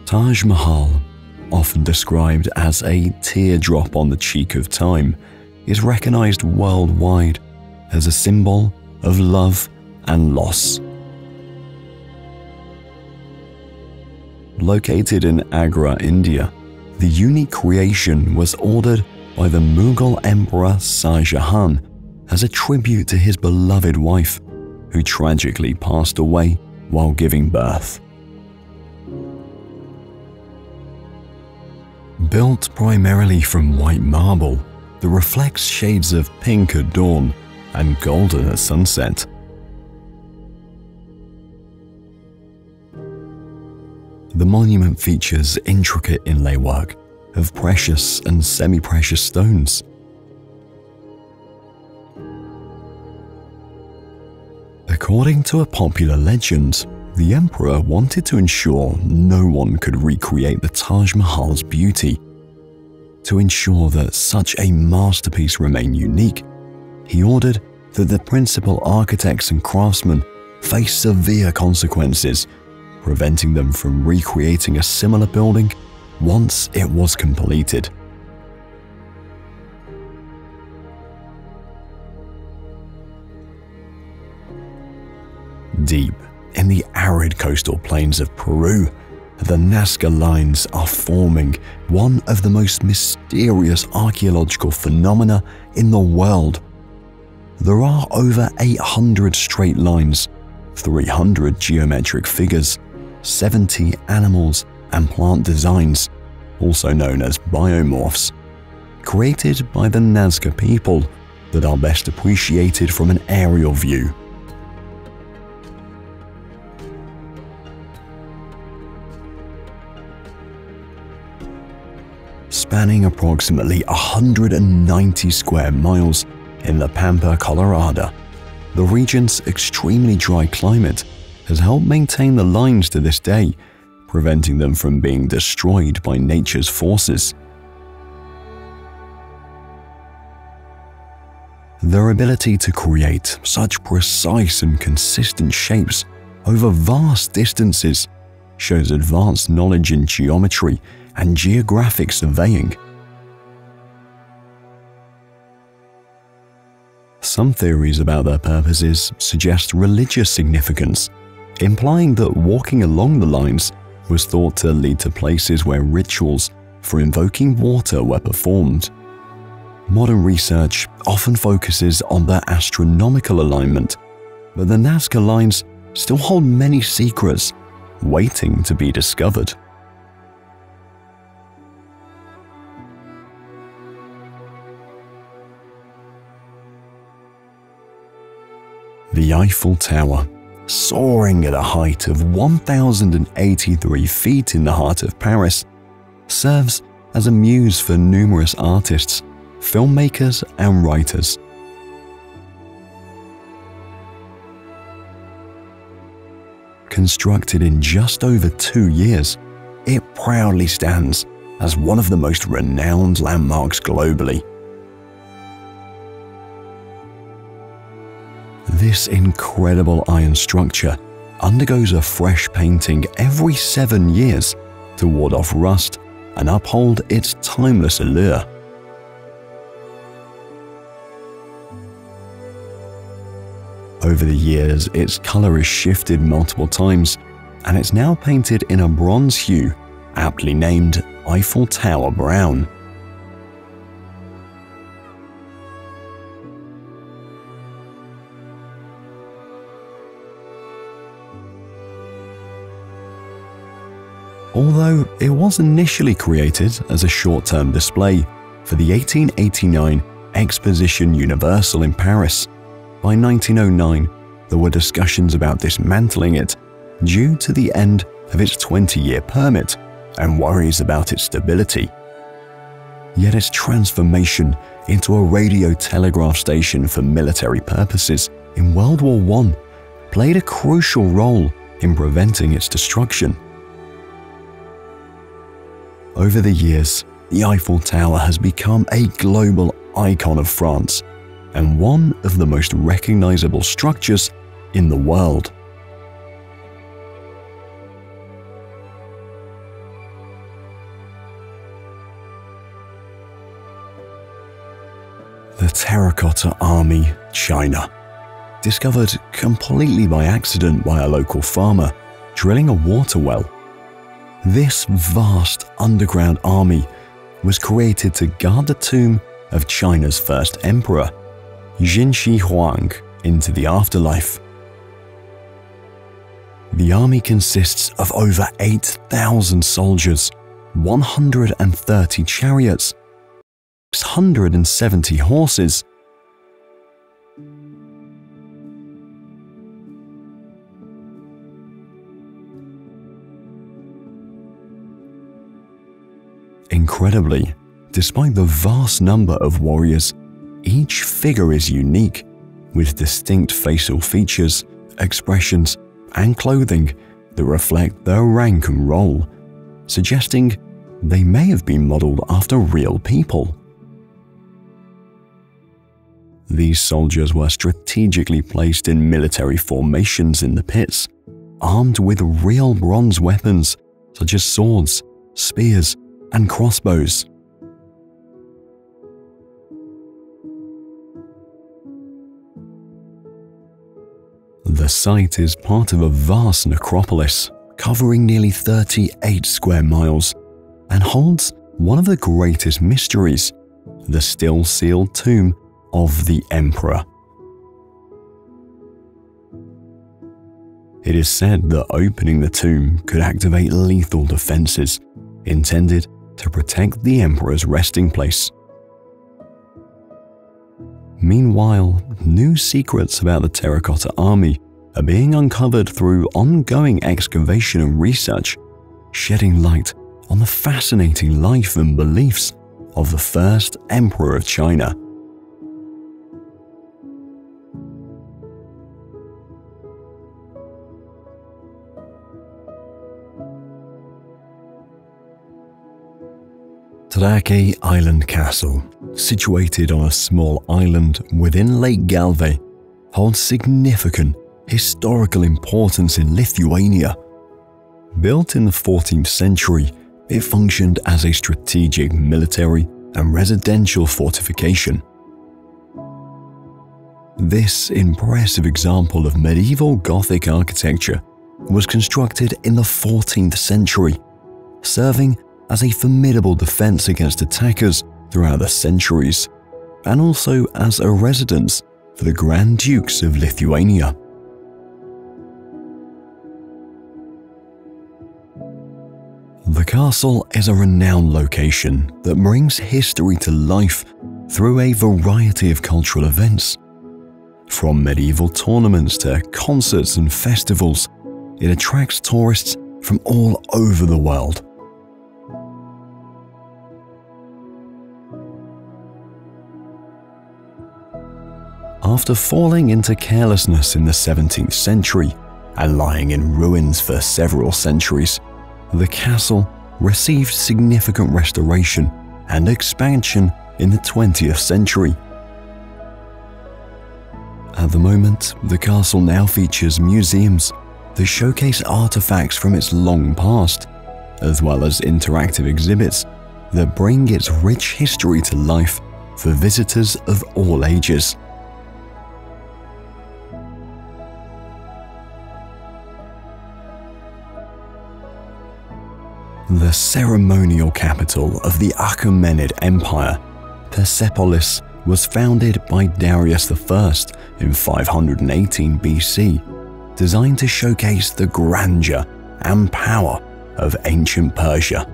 Taj Mahal, often described as a teardrop on the cheek of time, is recognized worldwide as a symbol of love and loss. Located in Agra, India, the unique creation was ordered by the Mughal Emperor Shah Jahan as a tribute to his beloved wife, who tragically passed away while giving birth. Built primarily from white marble that reflects shades of pink at dawn and golden at sunset. The monument features intricate inlay work of precious and semi-precious stones. According to a popular legend, the emperor wanted to ensure no one could recreate the Taj Mahal's beauty. To ensure that such a masterpiece remain unique, he ordered that the principal architects and craftsmen face severe consequences, preventing them from recreating a similar building once it was completed. Deep in the arid coastal plains of Peru, the Nazca Lines are forming one of the most mysterious archaeological phenomena in the world. There are over 800 straight lines, 300 geometric figures, 70 animals and plant designs, also known as biomorphs, created by the Nazca people that are best appreciated from an aerial view. Spanning approximately 190 square miles in the Pampa, Colorado, the region's extremely dry climate has helped maintain the lines to this day, preventing them from being destroyed by nature's forces. Their ability to create such precise and consistent shapes over vast distances shows advanced knowledge in geometry and geographic surveying. Some theories about their purposes suggest religious significance, implying that walking along the lines was thought to lead to places where rituals for invoking water were performed. Modern research often focuses on their astronomical alignment, but the Nazca Lines still hold many secrets waiting to be discovered. The Eiffel Tower, soaring at a height of 1,083 feet in the heart of Paris, serves as a muse for numerous artists, filmmakers, and writers. Constructed in just over 2 years, it proudly stands as one of the most renowned landmarks globally. This incredible iron structure undergoes a fresh painting every 7 years to ward off rust and uphold its timeless allure. Over the years, its color has shifted multiple times, and it's now painted in a bronze hue, aptly named Eiffel Tower Brown. Although it was initially created as a short-term display for the 1889 Exposition Universelle in Paris, by 1909 there were discussions about dismantling it due to the end of its 20-year permit and worries about its stability. Yet its transformation into a radio telegraph station for military purposes in World War I played a crucial role in preventing its destruction. Over the years, the Eiffel Tower has become a global icon of France and one of the most recognizable structures in the world. The Terracotta Army, China. Discovered completely by accident by a local farmer drilling a water well. This vast underground army was created to guard the tomb of China's first emperor, Qin Huang, into the afterlife. The army consists of over 8,000 soldiers, 130 chariots, 670 horses, Incredibly, despite the vast number of warriors, each figure is unique, with distinct facial features, expressions, and clothing that reflect their rank and role, suggesting they may have been modeled after real people. These soldiers were strategically placed in military formations in the pits, armed with real bronze weapons such as swords, spears, and crossbows. The site is part of a vast necropolis covering nearly 38 square miles and holds one of the greatest mysteries, the still sealed tomb of the Emperor. It is said that opening the tomb could activate lethal defenses intended to protect the Emperor's resting place. Meanwhile, new secrets about the Terracotta Army are being uncovered through ongoing excavation and research, shedding light on the fascinating life and beliefs of the first Emperor of China. Tadake Island Castle, situated on a small island within Lake Galve, holds significant historical importance in Lithuania. Built in the 14th century, it functioned as a strategic military and residential fortification. This impressive example of medieval Gothic architecture was constructed in the 14th century, serving as a formidable defense against attackers throughout the centuries, and also as a residence for the Grand Dukes of Lithuania. The castle is a renowned location that brings history to life through a variety of cultural events. From medieval tournaments to concerts and festivals, it attracts tourists from all over the world. After falling into carelessness in the 17th century and lying in ruins for several centuries, the castle received significant restoration and expansion in the 20th century. At the moment, the castle now features museums that showcase artifacts from its long past, as well as interactive exhibits that bring its rich history to life for visitors of all ages. The ceremonial capital of the Achaemenid Empire, Persepolis, was founded by Darius I in 518 BC, designed to showcase the grandeur and power of ancient Persia.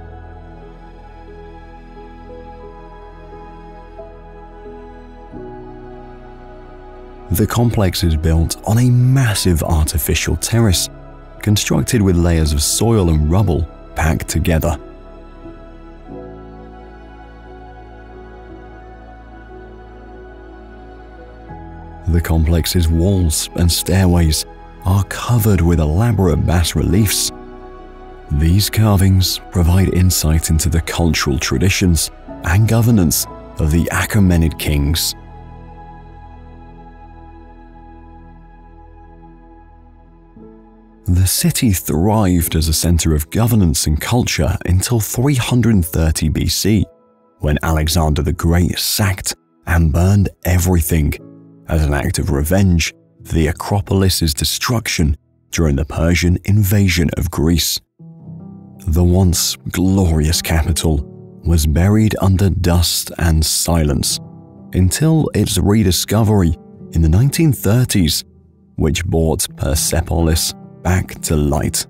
The complex is built on a massive artificial terrace, constructed with layers of soil and rubble packed together. The complex's walls and stairways are covered with elaborate bas-reliefs. These carvings provide insight into the cultural traditions and governance of the Achaemenid kings. The city thrived as a center of governance and culture until 330 BC, when Alexander the Great sacked and burned everything as an act of revenge for the Acropolis's destruction during the Persian invasion of Greece. The once glorious capital was buried under dust and silence until its rediscovery in the 1930s, which brought Persepolis back to light.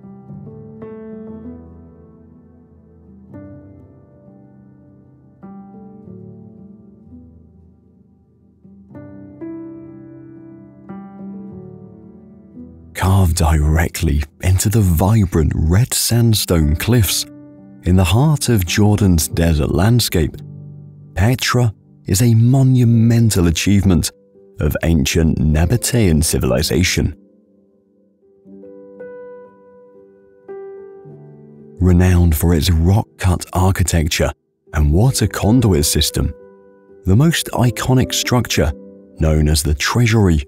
carved directly into the vibrant red sandstone cliffs in the heart of Jordan's desert landscape, Petra is a monumental achievement of ancient Nabatean civilization. Renowned for its rock-cut architecture and water conduit system, the most iconic structure, known as the Treasury,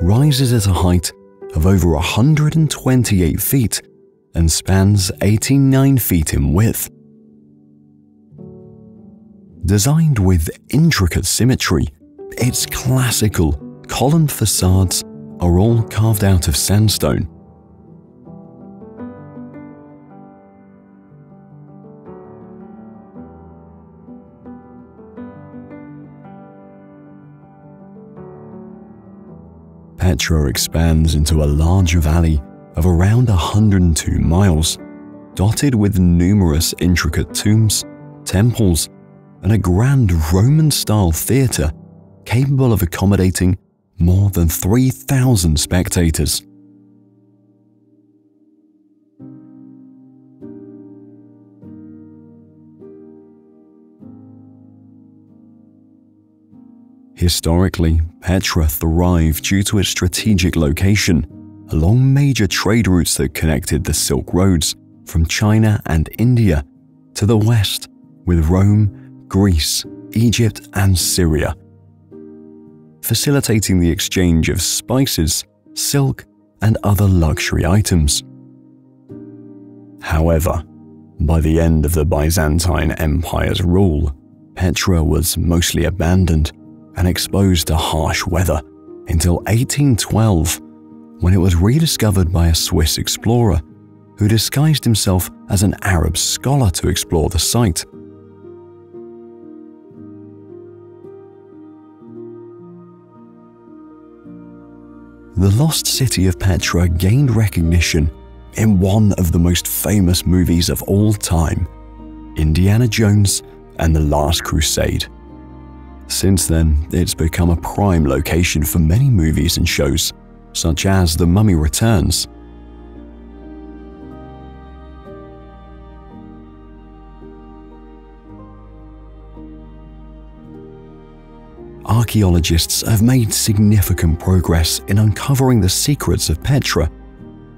rises at a height of over 128 feet and spans 89 feet in width. Designed with intricate symmetry, its classical, columned facades are all carved out of sandstone. Petra expands into a large valley of around 102 miles, dotted with numerous intricate tombs, temples, and a grand Roman-style theatre capable of accommodating more than 3,000 spectators. Historically, Petra thrived due to its strategic location along major trade routes that connected the Silk Roads from China and India to the west with Rome, Greece, Egypt, and Syria, facilitating the exchange of spices, silk, and other luxury items. However, by the end of the Byzantine Empire's rule, Petra was mostly abandoned and exposed to harsh weather until 1812, when it was rediscovered by a Swiss explorer who disguised himself as an Arab scholar to explore the site. The lost city of Petra gained recognition in one of the most famous movies of all time, Indiana Jones and the Last Crusade. Since then, it's become a prime location for many movies and shows, such as The Mummy Returns. Archaeologists have made significant progress in uncovering the secrets of Petra,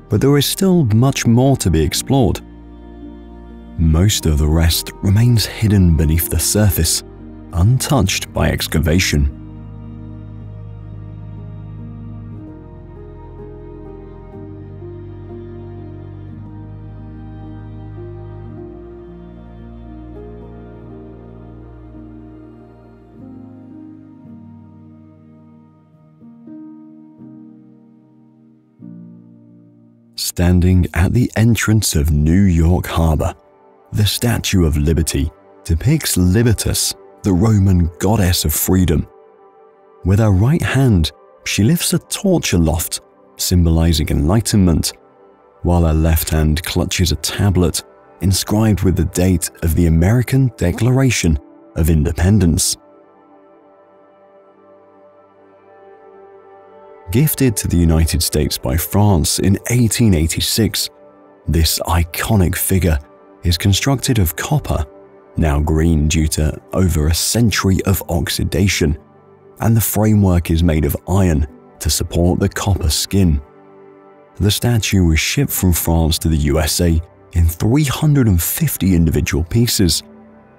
but there is still much more to be explored. Most of the rest remains hidden beneath the surface, untouched by excavation. Standing at the entrance of New York Harbor, the Statue of Liberty depicts Libertas, the Roman goddess of freedom. With her right hand, she lifts a torch aloft, symbolizing enlightenment, while her left hand clutches a tablet inscribed with the date of the American Declaration of Independence. Gifted to the United States by France in 1886, this iconic figure is constructed of copper, now green due to over a century of oxidation, and the framework is made of iron to support the copper skin. The statue was shipped from France to the USA in 350 individual pieces,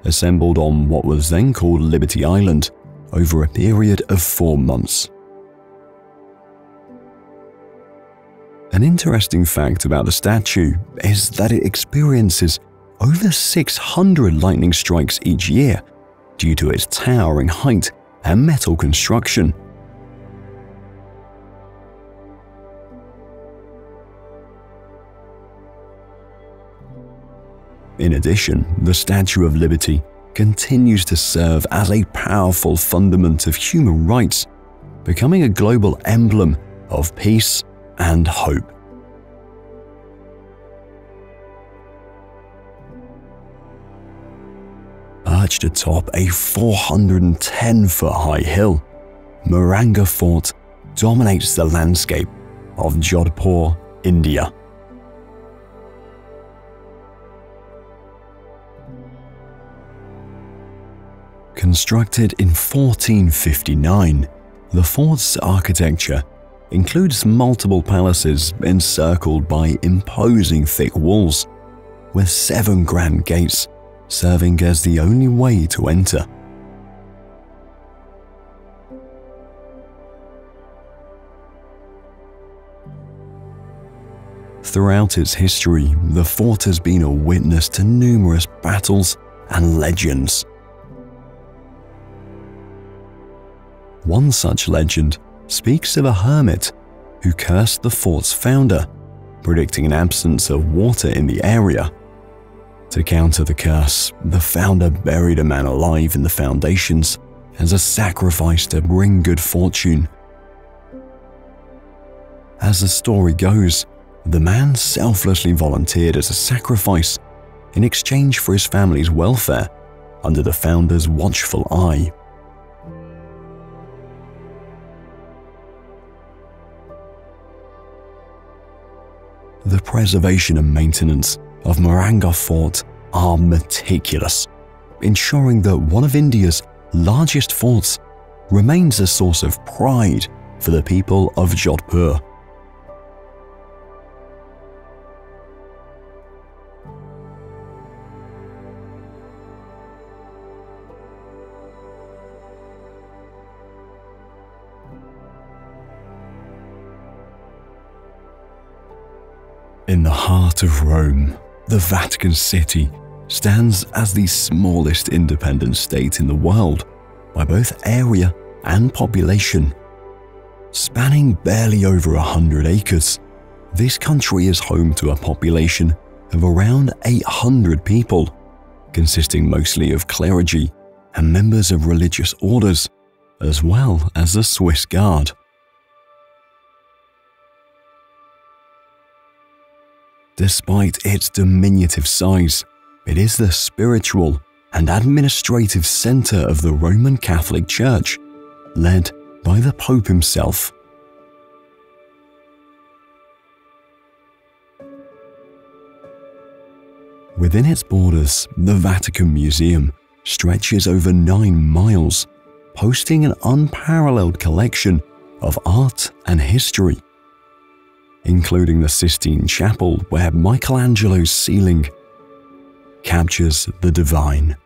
assembled on what was then called Liberty Island over a period of 4 months. An interesting fact about the statue is that it experiences over 600 lightning strikes each year due to its towering height and metal construction. In addition, the Statue of Liberty continues to serve as a powerful fundament of human rights, becoming a global emblem of peace and hope. Perched atop a 410-foot-high hill, Moranga Fort dominates the landscape of Jodhpur India. Constructed in 1459, the fort's architecture includes multiple palaces encircled by imposing thick walls, with 7 grand gates serving as the only way to enter. Throughout its history, the fort has been a witness to numerous battles and legends. One such legend speaks of a hermit who cursed the fort's founder, predicting an absence of water in the area. To counter the curse, the founder buried a man alive in the foundations as a sacrifice to bring good fortune. As the story goes, the man selflessly volunteered as a sacrifice in exchange for his family's welfare under the founder's watchful eye. The preservation and maintenance of Mauranga Fort are meticulous, ensuring that one of India's largest forts remains a source of pride for the people of Jodhpur. In the heart of Rome, the Vatican City stands as the smallest independent state in the world by both area and population. Spanning barely over 100 acres, this country is home to a population of around 800 people, consisting mostly of clergy and members of religious orders, as well as the Swiss Guard. Despite its diminutive size, it is the spiritual and administrative center of the Roman Catholic Church, led by the Pope himself. Within its borders, the Vatican Museum stretches over 9 miles, hosting an unparalleled collection of art and history, including the Sistine Chapel where Michelangelo's ceiling captures the divine.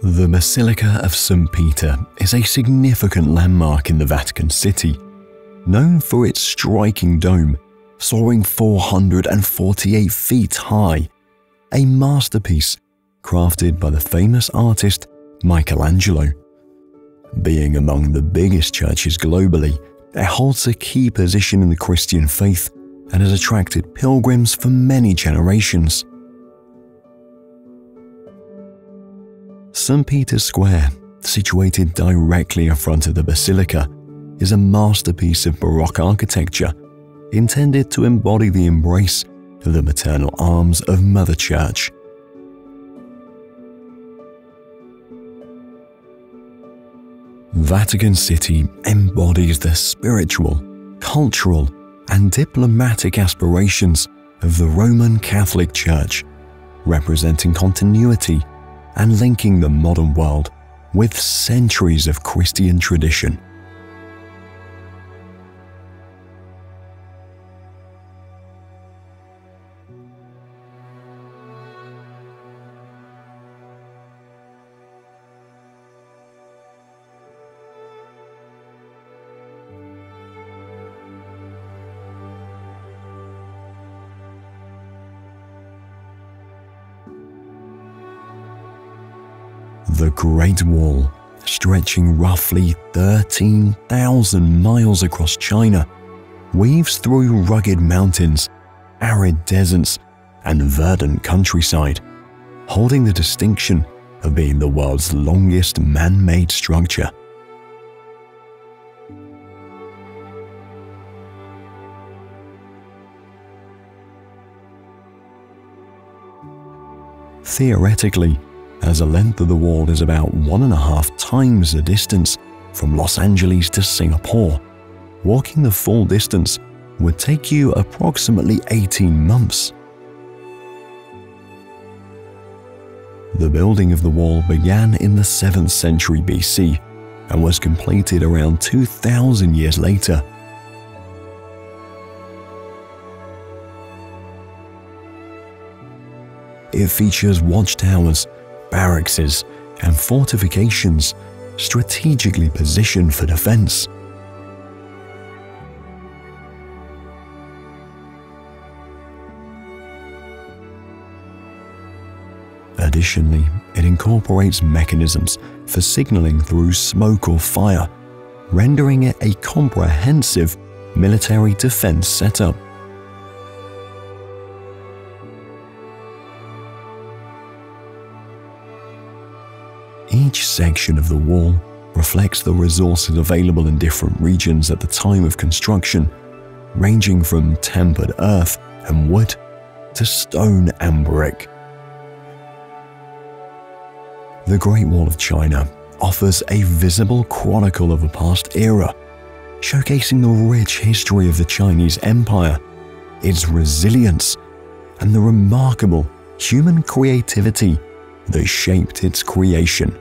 The Basilica of St. Peter is a significant landmark in the Vatican City, known for its striking dome soaring 448 feet high, a masterpiece crafted by the famous artist Michelangelo. Being among the biggest churches globally, it holds a key position in the Christian faith and has attracted pilgrims for many generations. St. Peter's Square, situated directly in front of the basilica, is a masterpiece of Baroque architecture intended to embody the embrace of the maternal arms of Mother Church. Vatican City embodies the spiritual, cultural, and diplomatic aspirations of the Roman Catholic Church, representing continuity and linking the modern world with centuries of Christian tradition. The Great Wall, stretching roughly 13,000 miles across China, weaves through rugged mountains, arid deserts, and verdant countryside, holding the distinction of being the world's longest man-made structure. Theoretically, as the length of the wall is about 1.5 times the distance from Los Angeles to Singapore, walking the full distance would take you approximately 18 months. The building of the wall began in the 7th century BC and was completed around 2,000 years later. It features watchtowers, barracks, and fortifications strategically positioned for defense. Additionally, it incorporates mechanisms for signaling through smoke or fire, rendering it a comprehensive military defense setup. Each section of the wall reflects the resources available in different regions at the time of construction, ranging from tempered earth and wood to stone and brick. The Great Wall of China offers a visible chronicle of a past era, showcasing the rich history of the Chinese Empire, its resilience, and the remarkable human creativity that shaped its creation.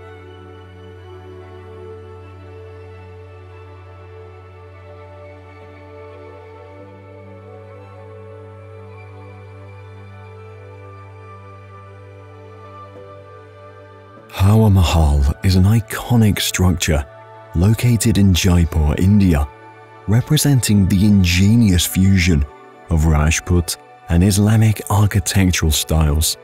Hawa Mahal is an iconic structure located in Jaipur, India, representing the ingenious fusion of Rajput and Islamic architectural styles.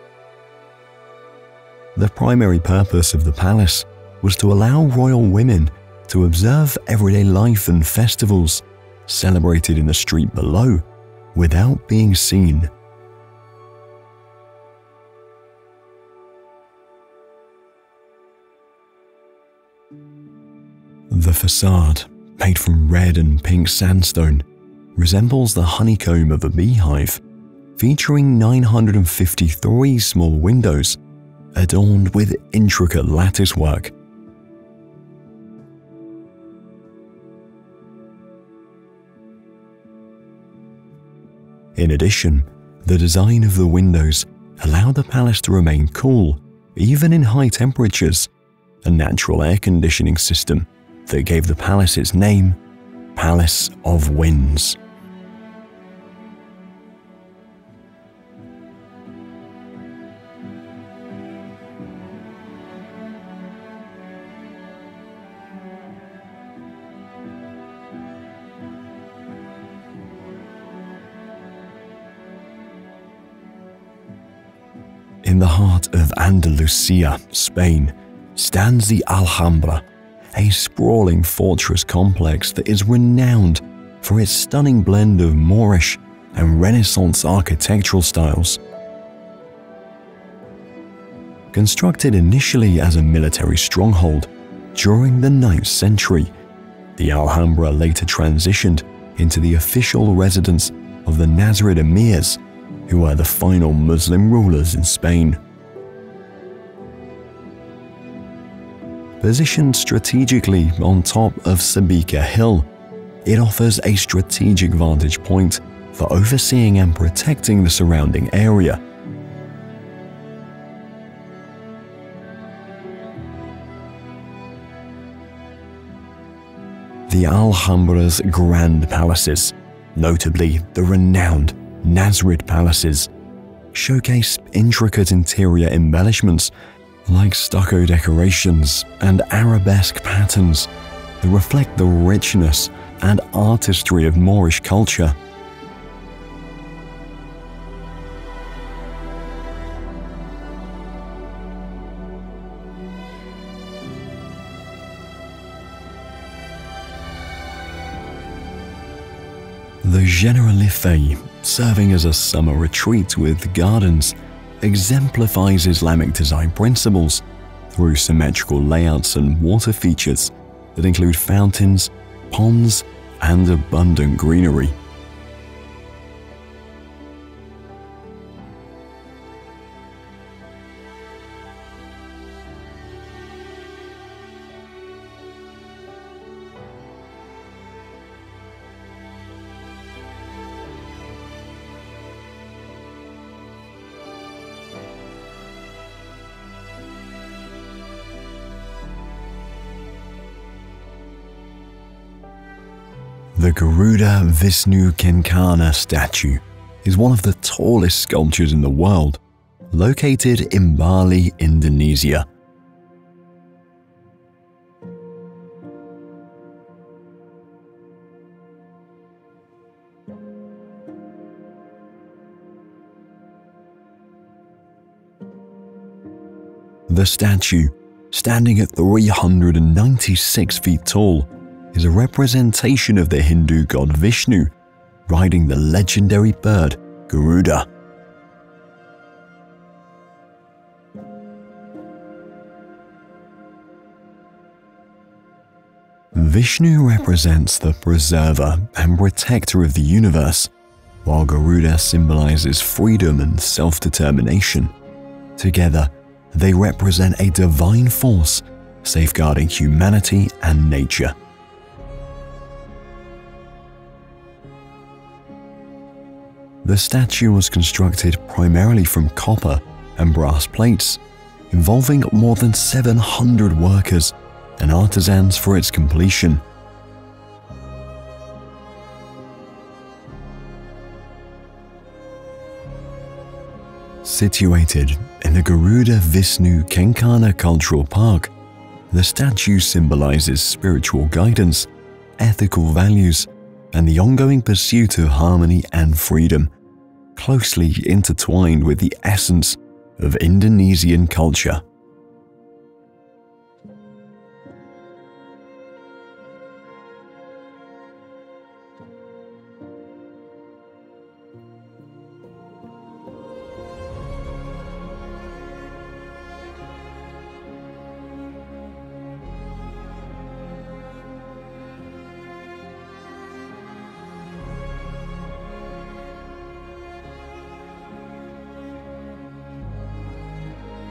The primary purpose of the palace was to allow royal women to observe everyday life and festivals celebrated in the street below without being seen. The facade, made from red and pink sandstone, resembles the honeycomb of a beehive, featuring 953 small windows adorned with intricate lattice work. In addition, the design of the windows allowed the palace to remain cool even in high temperatures, a natural air conditioning system that gave the palace its name, Palace of Winds. In the heart of Andalusia, Spain, stands the Alhambra, a sprawling fortress complex that is renowned for its stunning blend of Moorish and Renaissance architectural styles. Constructed initially as a military stronghold during the 9th century, the Alhambra later transitioned into the official residence of the Nasrid emirs, who were the final Muslim rulers in Spain. Positioned strategically on top of Sabika Hill, it offers a strategic vantage point for overseeing and protecting the surrounding area. The Alhambra's grand palaces, notably the renowned Nasrid palaces, showcase intricate interior embellishments like stucco decorations and arabesque patterns that reflect the richness and artistry of Moorish culture. The Generalife, serving as a summer retreat with gardens, exemplifies Islamic design principles through symmetrical layouts and water features that include fountains, ponds, and abundant greenery. The Garuda Vishnu Kenkana statue is one of the tallest sculptures in the world, located in Bali, Indonesia. The statue, standing at 396 feet tall, is a representation of the Hindu god Vishnu riding the legendary bird Garuda. Vishnu represents the preserver and protector of the universe, while Garuda symbolizes freedom and self-determination. Together, they represent a divine force safeguarding humanity and nature. The statue was constructed primarily from copper and brass plates, involving more than 700 workers and artisans for its completion. Situated in the Garuda Vishnu Kenkana Cultural Park, the statue symbolizes spiritual guidance, ethical values, and the ongoing pursuit of harmony and freedom, closely intertwined with the essence of Indonesian culture.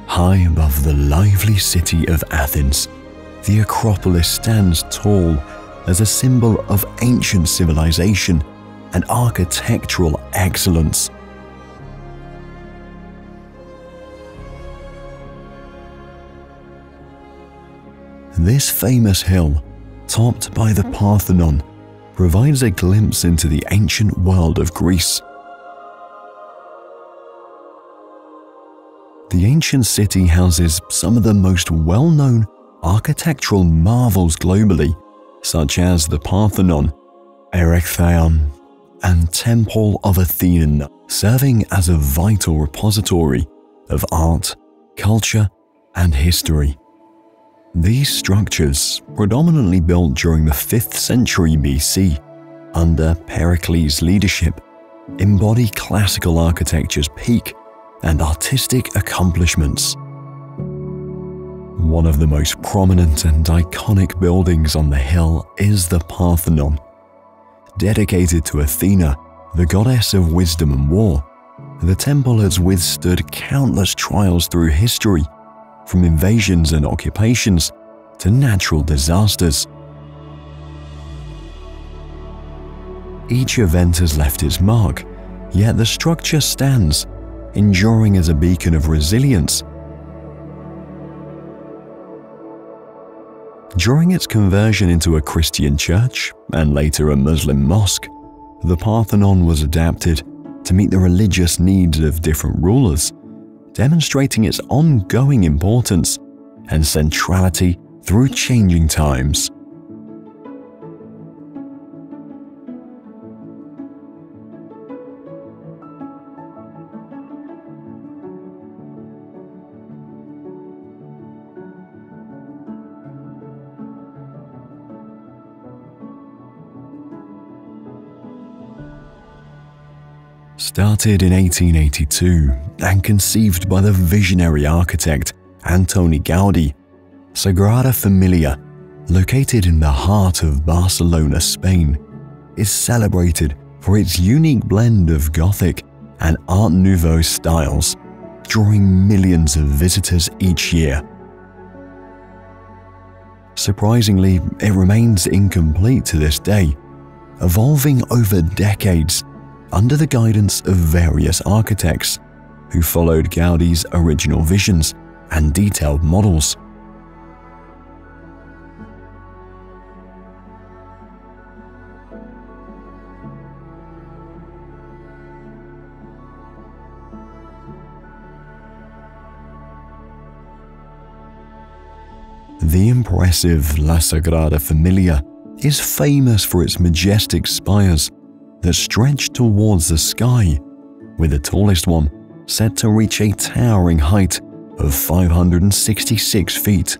High above the lively city of Athens, the Acropolis stands tall as a symbol of ancient civilization and architectural excellence. This famous hill, topped by the Parthenon, provides a glimpse into the ancient world of Greece. The ancient city houses some of the most well-known architectural marvels globally, such as the Parthenon, Erechtheion, and Temple of Athena, serving as a vital repository of art, culture, and history. These structures, predominantly built during the 5th century BC, under Pericles' leadership, embody classical architecture's peak and artistic accomplishments. One of the most prominent and iconic buildings on the hill is the Parthenon. Dedicated to Athena, the goddess of wisdom and war, the temple has withstood countless trials through history, from invasions and occupations to natural disasters. Each event has left its mark, yet the structure stands, enduring as a beacon of resilience. During its conversion into a Christian church and later a Muslim mosque, the Parthenon was adapted to meet the religious needs of different rulers, demonstrating its ongoing importance and centrality through changing times. Started in 1882 and conceived by the visionary architect Antoni Gaudi, Sagrada Familia, located in the heart of Barcelona, Spain, is celebrated for its unique blend of Gothic and Art Nouveau styles, drawing millions of visitors each year. Surprisingly, it remains incomplete to this day, evolving over decades under the guidance of various architects who followed Gaudi's original visions and detailed models. The impressive La Sagrada Familia is famous for its majestic spires that stretch towards the sky, with the tallest one set to reach a towering height of 566 feet.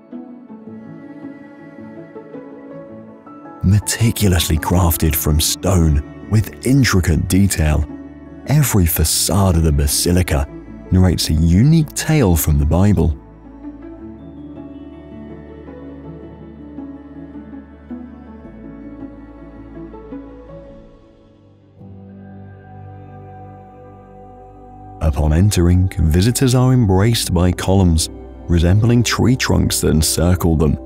Meticulously crafted from stone with intricate detail, every facade of the basilica narrates a unique tale from the Bible. Upon entering, visitors are embraced by columns resembling tree trunks that encircle them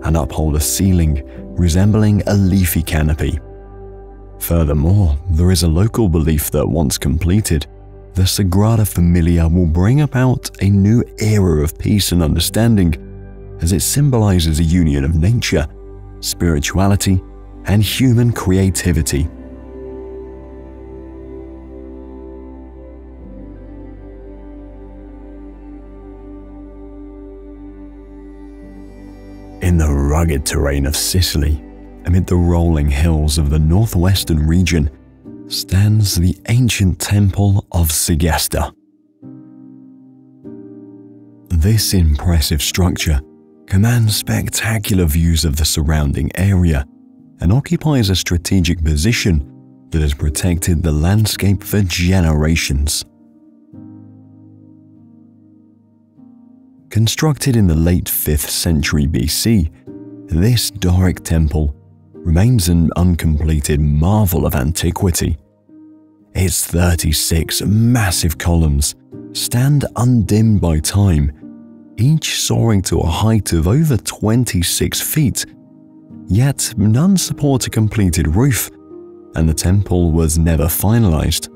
and uphold a ceiling resembling a leafy canopy. Furthermore, there is a local belief that once completed, the Sagrada Familia will bring about a new era of peace and understanding, as it symbolizes a union of nature, spirituality, and human creativity. In the rugged terrain of Sicily, amid the rolling hills of the northwestern region, stands the ancient temple of Segesta. This impressive structure commands spectacular views of the surrounding area and occupies a strategic position that has protected the landscape for generations. Constructed in the late 5th century BC, this Doric temple remains an uncompleted marvel of antiquity. Its 36 massive columns stand undimmed by time, each soaring to a height of over 26 feet, yet none support a completed roof, and the temple was never finalized.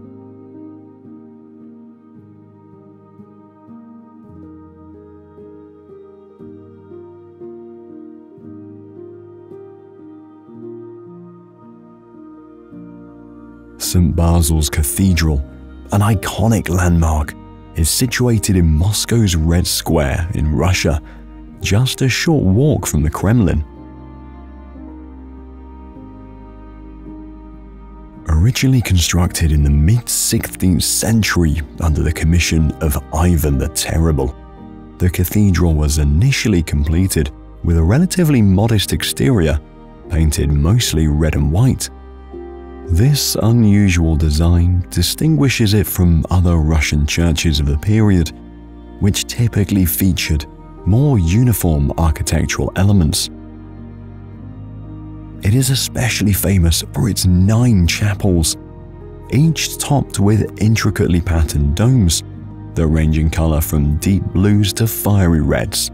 St. Basil's Cathedral, an iconic landmark, is situated in Moscow's Red Square in Russia, just a short walk from the Kremlin. Originally constructed in the mid-16th century under the commission of Ivan the Terrible, the cathedral was initially completed with a relatively modest exterior, painted mostly red and white. This unusual design distinguishes it from other Russian churches of the period, which typically featured more uniform architectural elements. It is especially famous for its 9 chapels, each topped with intricately patterned domes that range in color from deep blues to fiery reds.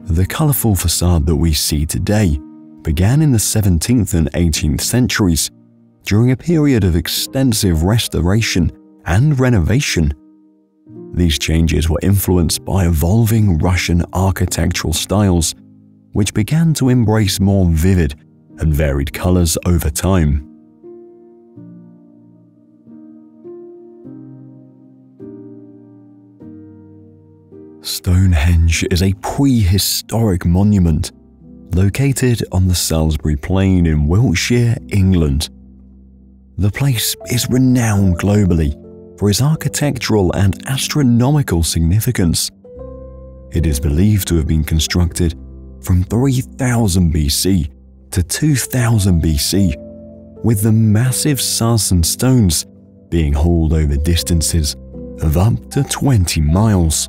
The colorful facade that we see today began in the 17th and 18th centuries during a period of extensive restoration and renovation. These changes were influenced by evolving Russian architectural styles, which began to embrace more vivid and varied colors over time. Stonehenge is a prehistoric monument located on the Salisbury Plain in Wiltshire, England. The place is renowned globally for its architectural and astronomical significance. It is believed to have been constructed from 3000 BC to 2000 BC, with the massive sarsen stones being hauled over distances of up to 20 miles.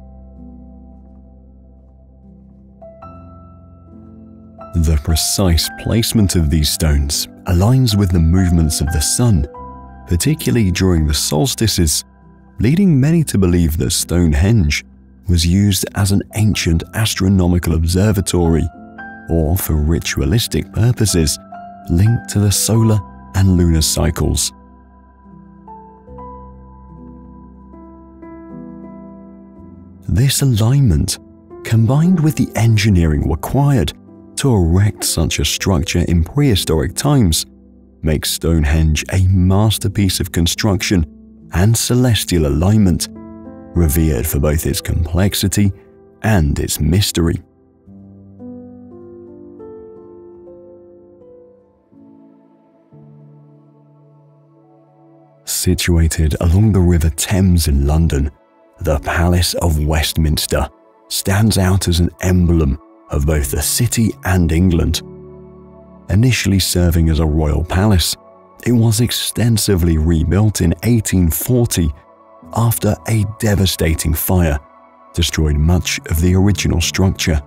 The precise placement of these stones aligns with the movements of the sun, particularly during the solstices, leading many to believe that Stonehenge was used as an ancient astronomical observatory or for ritualistic purposes linked to the solar and lunar cycles. This alignment, combined with the engineering required to erect such a structure in prehistoric times, makes Stonehenge a masterpiece of construction and celestial alignment, revered for both its complexity and its mystery. Situated along the River Thames in London, the Palace of Westminster stands out as an emblem of both the city and England. Initially serving as a royal palace, it was extensively rebuilt in 1840 after a devastating fire destroyed much of the original structure.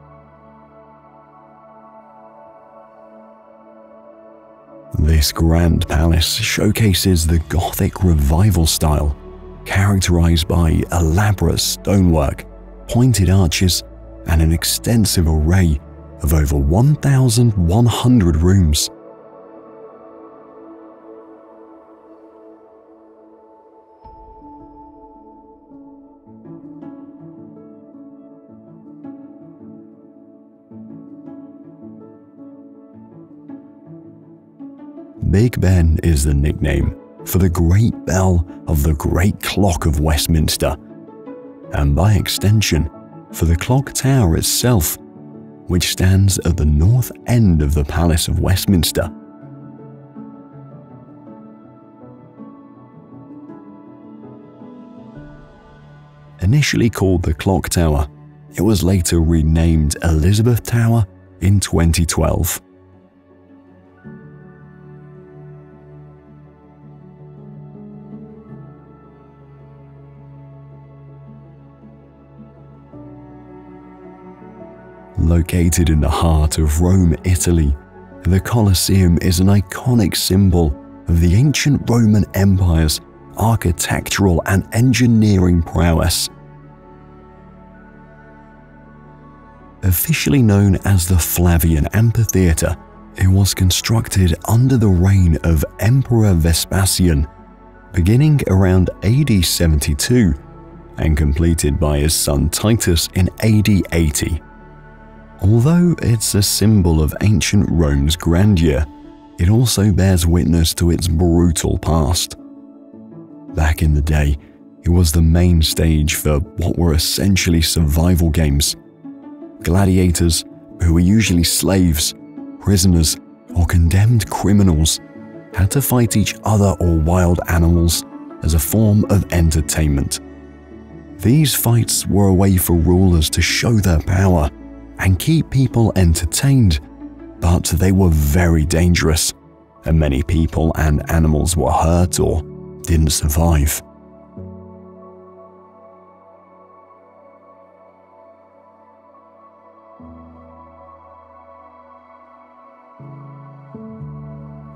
This grand palace showcases the Gothic revival style, characterized by elaborate stonework, pointed arches, and an extensive array of over 1,100 rooms. Big Ben is the nickname for the Great Bell of the Great Clock of Westminster, and by extension, for the clock tower itself, which stands at the north end of the Palace of Westminster. Initially called the Clock Tower, it was later renamed Elizabeth Tower in 2012. Located in the heart of Rome, Italy, the Colosseum is an iconic symbol of the ancient Roman Empire's architectural and engineering prowess. Officially known as the Flavian Amphitheatre, it was constructed under the reign of Emperor Vespasian, beginning around AD 72 and completed by his son Titus in AD 80. Although it's a symbol of ancient Rome's grandeur, it also bears witness to its brutal past. Back in the day, it was the main stage for what were essentially survival games. Gladiators, who were usually slaves, prisoners, or condemned criminals, had to fight each other or wild animals as a form of entertainment. These fights were a way for rulers to show their power and keep people entertained, but they were very dangerous, and many people and animals were hurt or didn't survive.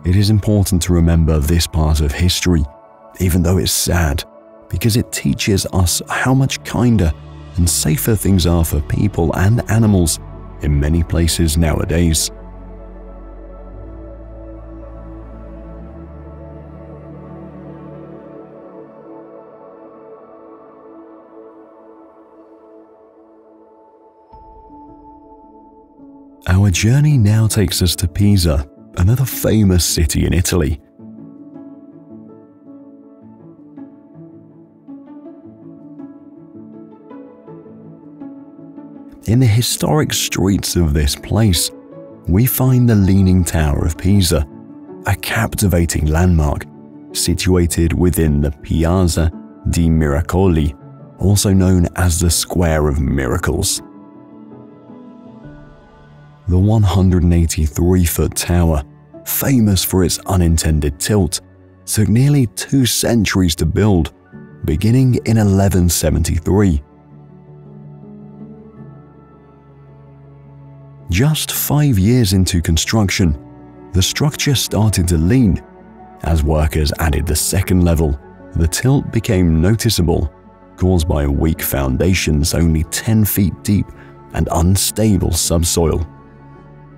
It is important to remember this part of history, even though it's sad, because it teaches us how much kinder and safer things are for people and animals in many places nowadays. Our journey now takes us to Pisa, another famous city in Italy. In the historic streets of this place, we find the Leaning Tower of Pisa, a captivating landmark situated within the Piazza di Miracoli, also known as the Square of Miracles. The 183-foot tower, famous for its unintended tilt, took nearly 2 centuries to build, beginning in 1173. Just 5 years into construction, the structure started to lean. As workers added the second level, the tilt became noticeable, caused by weak foundations only 10 feet deep and unstable subsoil.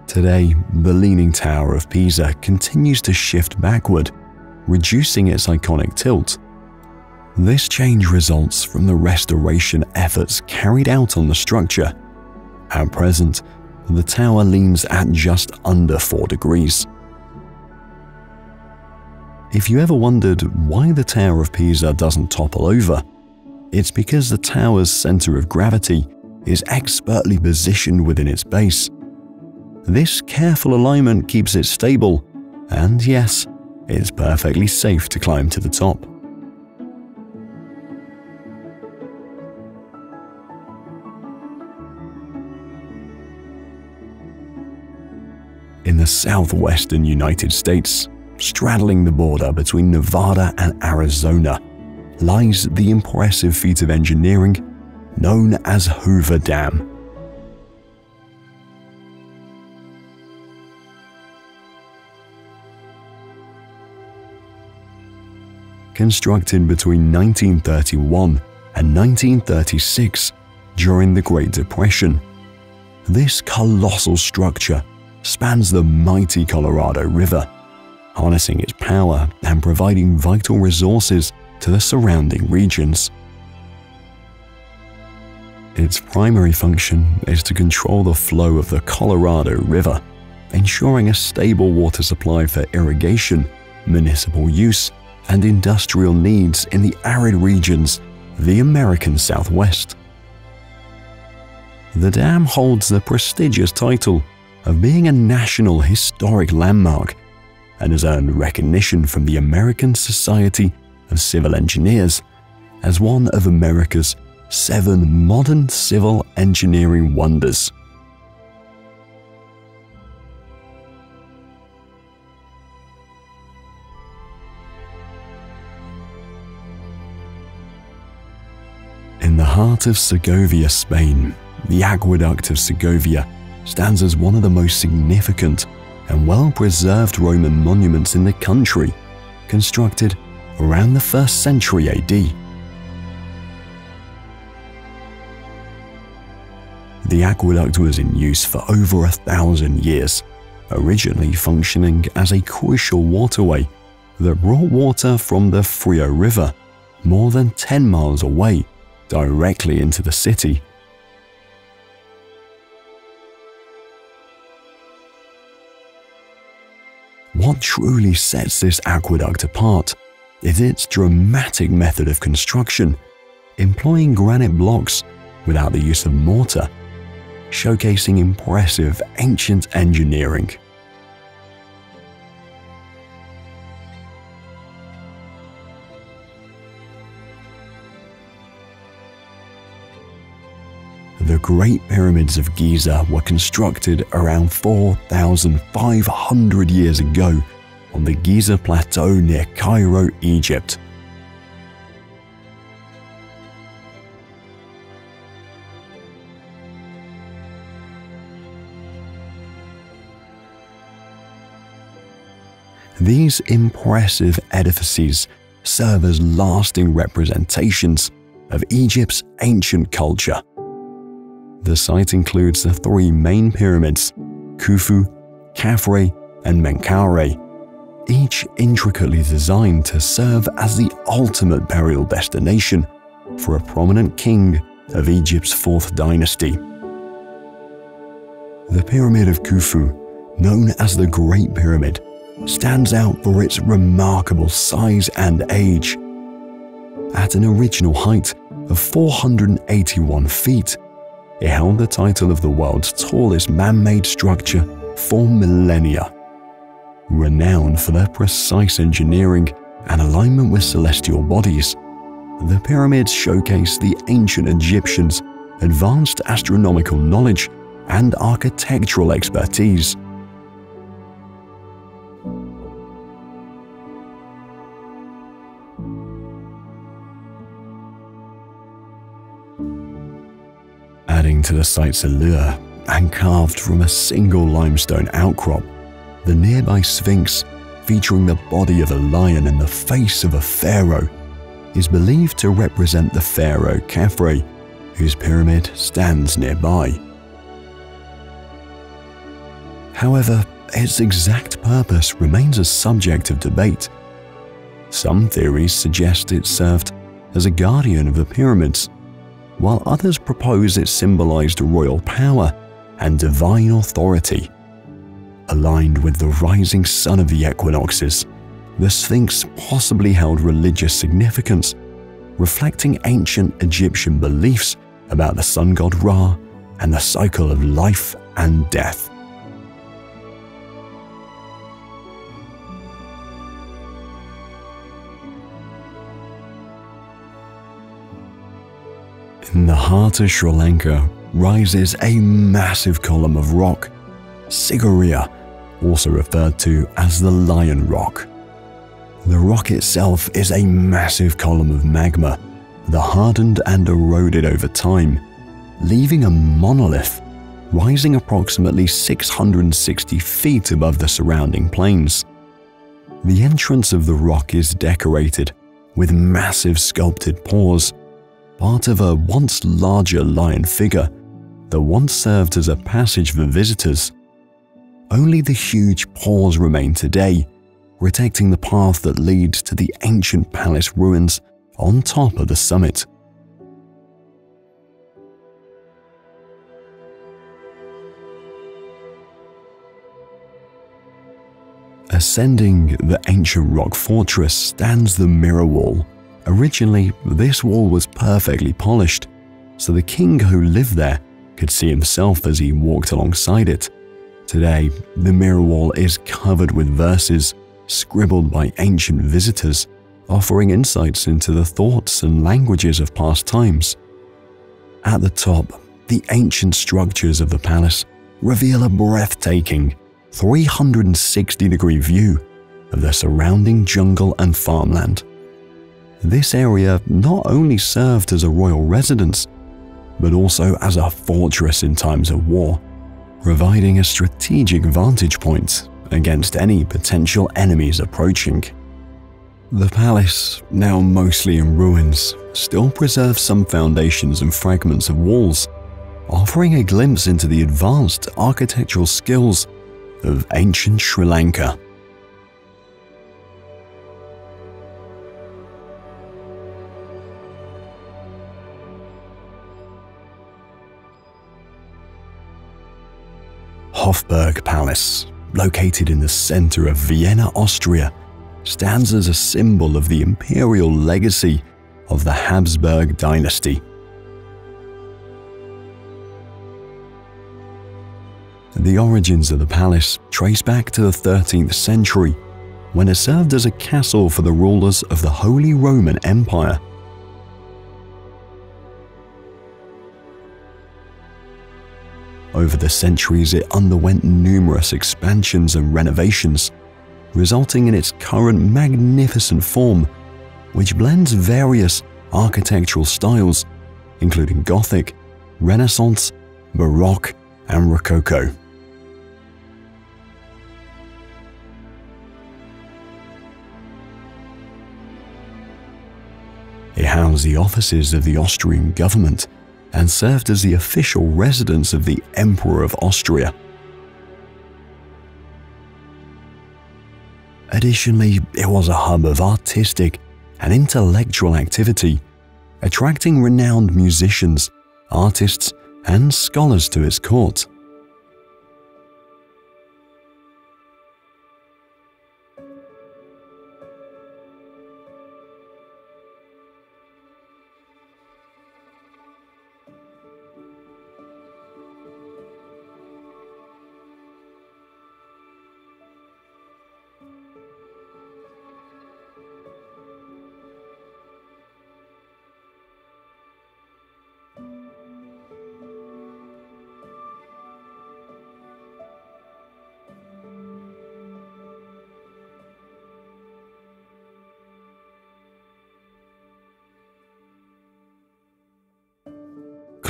Today, the Leaning Tower of Pisa continues to shift backward, reducing its iconic tilt. This change results from the restoration efforts carried out on the structure. At present, the tower leans at just under 4 degrees. If you ever wondered why the Tower of Pisa doesn't topple over, It's because the tower's center of gravity is expertly positioned within its base. This careful alignment keeps it stable, and yes, it's perfectly safe to climb to the top. In the southwestern United States, straddling the border between Nevada and Arizona, lies the impressive feat of engineering known as Hoover Dam. Constructed between 1931 and 1936 during the Great Depression, this colossal structure spans the mighty Colorado River, harnessing its power and providing vital resources to the surrounding regions. Its primary function is to control the flow of the Colorado River, ensuring a stable water supply for irrigation, municipal use, and industrial needs in the arid regions of the American Southwest. The dam holds the prestigious title of being a National Historic Landmark and has earned recognition from the American Society of Civil Engineers as one of America's 7 modern civil engineering wonders. In the heart of Segovia, Spain, the Aqueduct of Segovia stands as one of the most significant and well-preserved Roman monuments in the country, constructed around the 1st century AD. The aqueduct was in use for over 1,000 years, originally functioning as a crucial waterway that brought water from the Frio River more than 10 miles away directly into the city. What truly sets this aqueduct apart is its dramatic method of construction, employing granite blocks without the use of mortar, showcasing impressive ancient engineering. The Great Pyramids of Giza were constructed around 4,500 years ago on the Giza Plateau near Cairo, Egypt. These impressive edifices serve as lasting representations of Egypt's ancient culture. The site includes the 3 main pyramids, Khufu, Khafre, and Menkaure, each intricately designed to serve as the ultimate burial destination for a prominent king of Egypt's 4th dynasty. The Pyramid of Khufu, known as the Great Pyramid, stands out for its remarkable size and age. At an original height of 481 feet, it held the title of the world's tallest man-made structure for millennia. Renowned for their precise engineering and alignment with celestial bodies, the pyramids showcase the ancient Egyptians' advanced astronomical knowledge and architectural expertise. Adding to the site's allure, and carved from a single limestone outcrop, the nearby Sphinx, featuring the body of a lion and the face of a pharaoh, is believed to represent the pharaoh Khafre, whose pyramid stands nearby. However, its exact purpose remains a subject of debate. Some theories suggest it served as a guardian of the pyramids, while others propose it symbolized royal power and divine authority. Aligned with the rising sun of the equinoxes, the Sphinx possibly held religious significance, reflecting ancient Egyptian beliefs about the sun god Ra and the cycle of life and death. In the heart of Sri Lanka rises a massive column of rock, Sigiriya, also referred to as the Lion Rock. The rock itself is a massive column of magma that hardened and eroded over time, leaving a monolith rising approximately 660 feet above the surrounding plains. The entrance of the rock is decorated with massive sculpted paws, part of a once larger lion figure that once served as a passage for visitors. Only the huge paws remain today, protecting the path that leads to the ancient palace ruins on top of the summit. Ascending the ancient rock fortress stands the mirror wall. Originally, this wall was perfectly polished, so the king who lived there could see himself as he walked alongside it. Today, the mirror wall is covered with verses scribbled by ancient visitors, offering insights into the thoughts and languages of past times. At the top, the ancient structures of the palace reveal a breathtaking 360-degree view of the surrounding jungle and farmland. This area not only served as a royal residence, but also as a fortress in times of war, providing a strategic vantage point against any potential enemies approaching. The palace, now mostly in ruins, still preserves some foundations and fragments of walls, offering a glimpse into the advanced architectural skills of ancient Sri Lanka. Hofburg Palace, located in the center of Vienna, Austria, stands as a symbol of the imperial legacy of the Habsburg dynasty. The origins of the palace trace back to the 13th century, when it served as a castle for the rulers of the Holy Roman Empire. Over the centuries, it underwent numerous expansions and renovations, resulting in its current magnificent form, which blends various architectural styles, including Gothic, Renaissance, Baroque, and Rococo. It housed the offices of the Austrian government and served as the official residence of the Emperor of Austria. Additionally, it was a hub of artistic and intellectual activity, attracting renowned musicians, artists, and scholars to its court.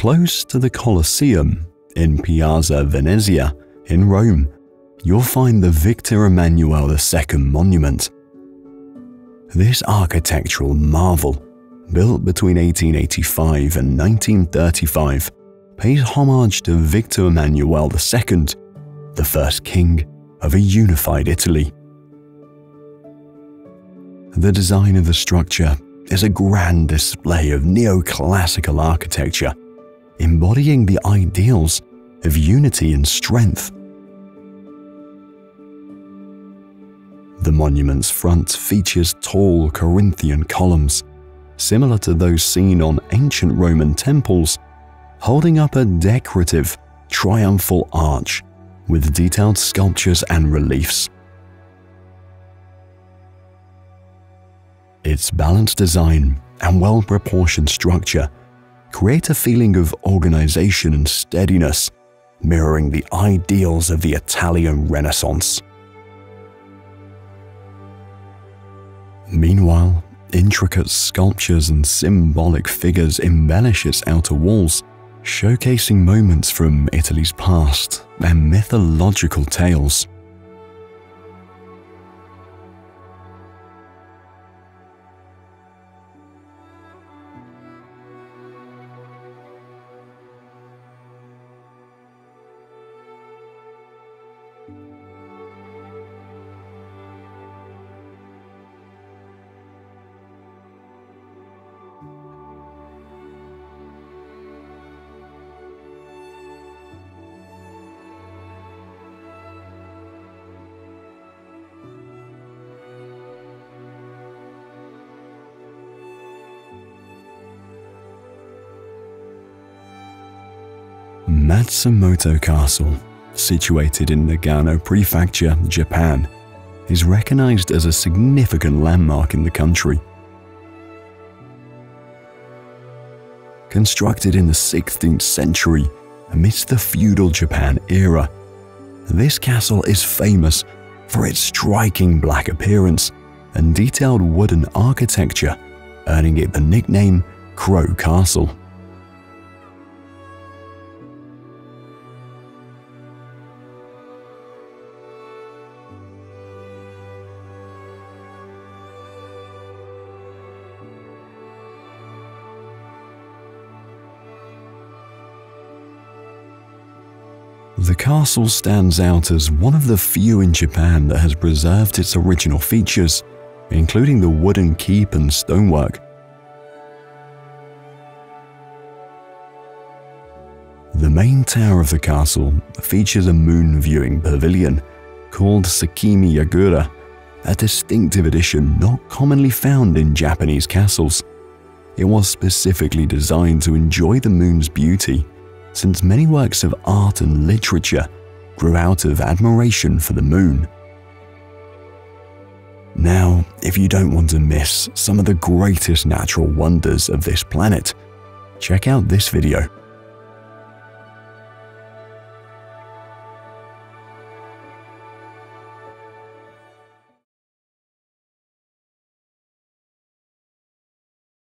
Close to the Colosseum in Piazza Venezia in Rome, you'll find the Victor Emmanuel II monument. This architectural marvel, built between 1885 and 1935, pays homage to Victor Emmanuel II, the first king of a unified Italy. The design of the structure is a grand display of neoclassical architecture, embodying the ideals of unity and strength. The monument's front features tall Corinthian columns, similar to those seen on ancient Roman temples, holding up a decorative, triumphal arch with detailed sculptures and reliefs. Its balanced design and well-proportioned structure create a feeling of organization and steadiness, mirroring the ideals of the Italian Renaissance. Meanwhile, intricate sculptures and symbolic figures embellish its outer walls, showcasing moments from Italy's past and mythological tales. Matsumoto Castle, situated in Nagano Prefecture, Japan, is recognized as a significant landmark in the country. Constructed in the 16th century amidst the feudal Japan era, this castle is famous for its striking black appearance and detailed wooden architecture, earning it the nickname Crow Castle. The castle stands out as one of the few in Japan that has preserved its original features, including the wooden keep and stonework. The main tower of the castle features a moon viewing pavilion called Sakimi Yagura, a distinctive addition not commonly found in Japanese castles. It was specifically designed to enjoy the moon's beauty, since many works of art and literature grew out of admiration for the moon. Now, if you don't want to miss some of the greatest natural wonders of this planet, check out this video.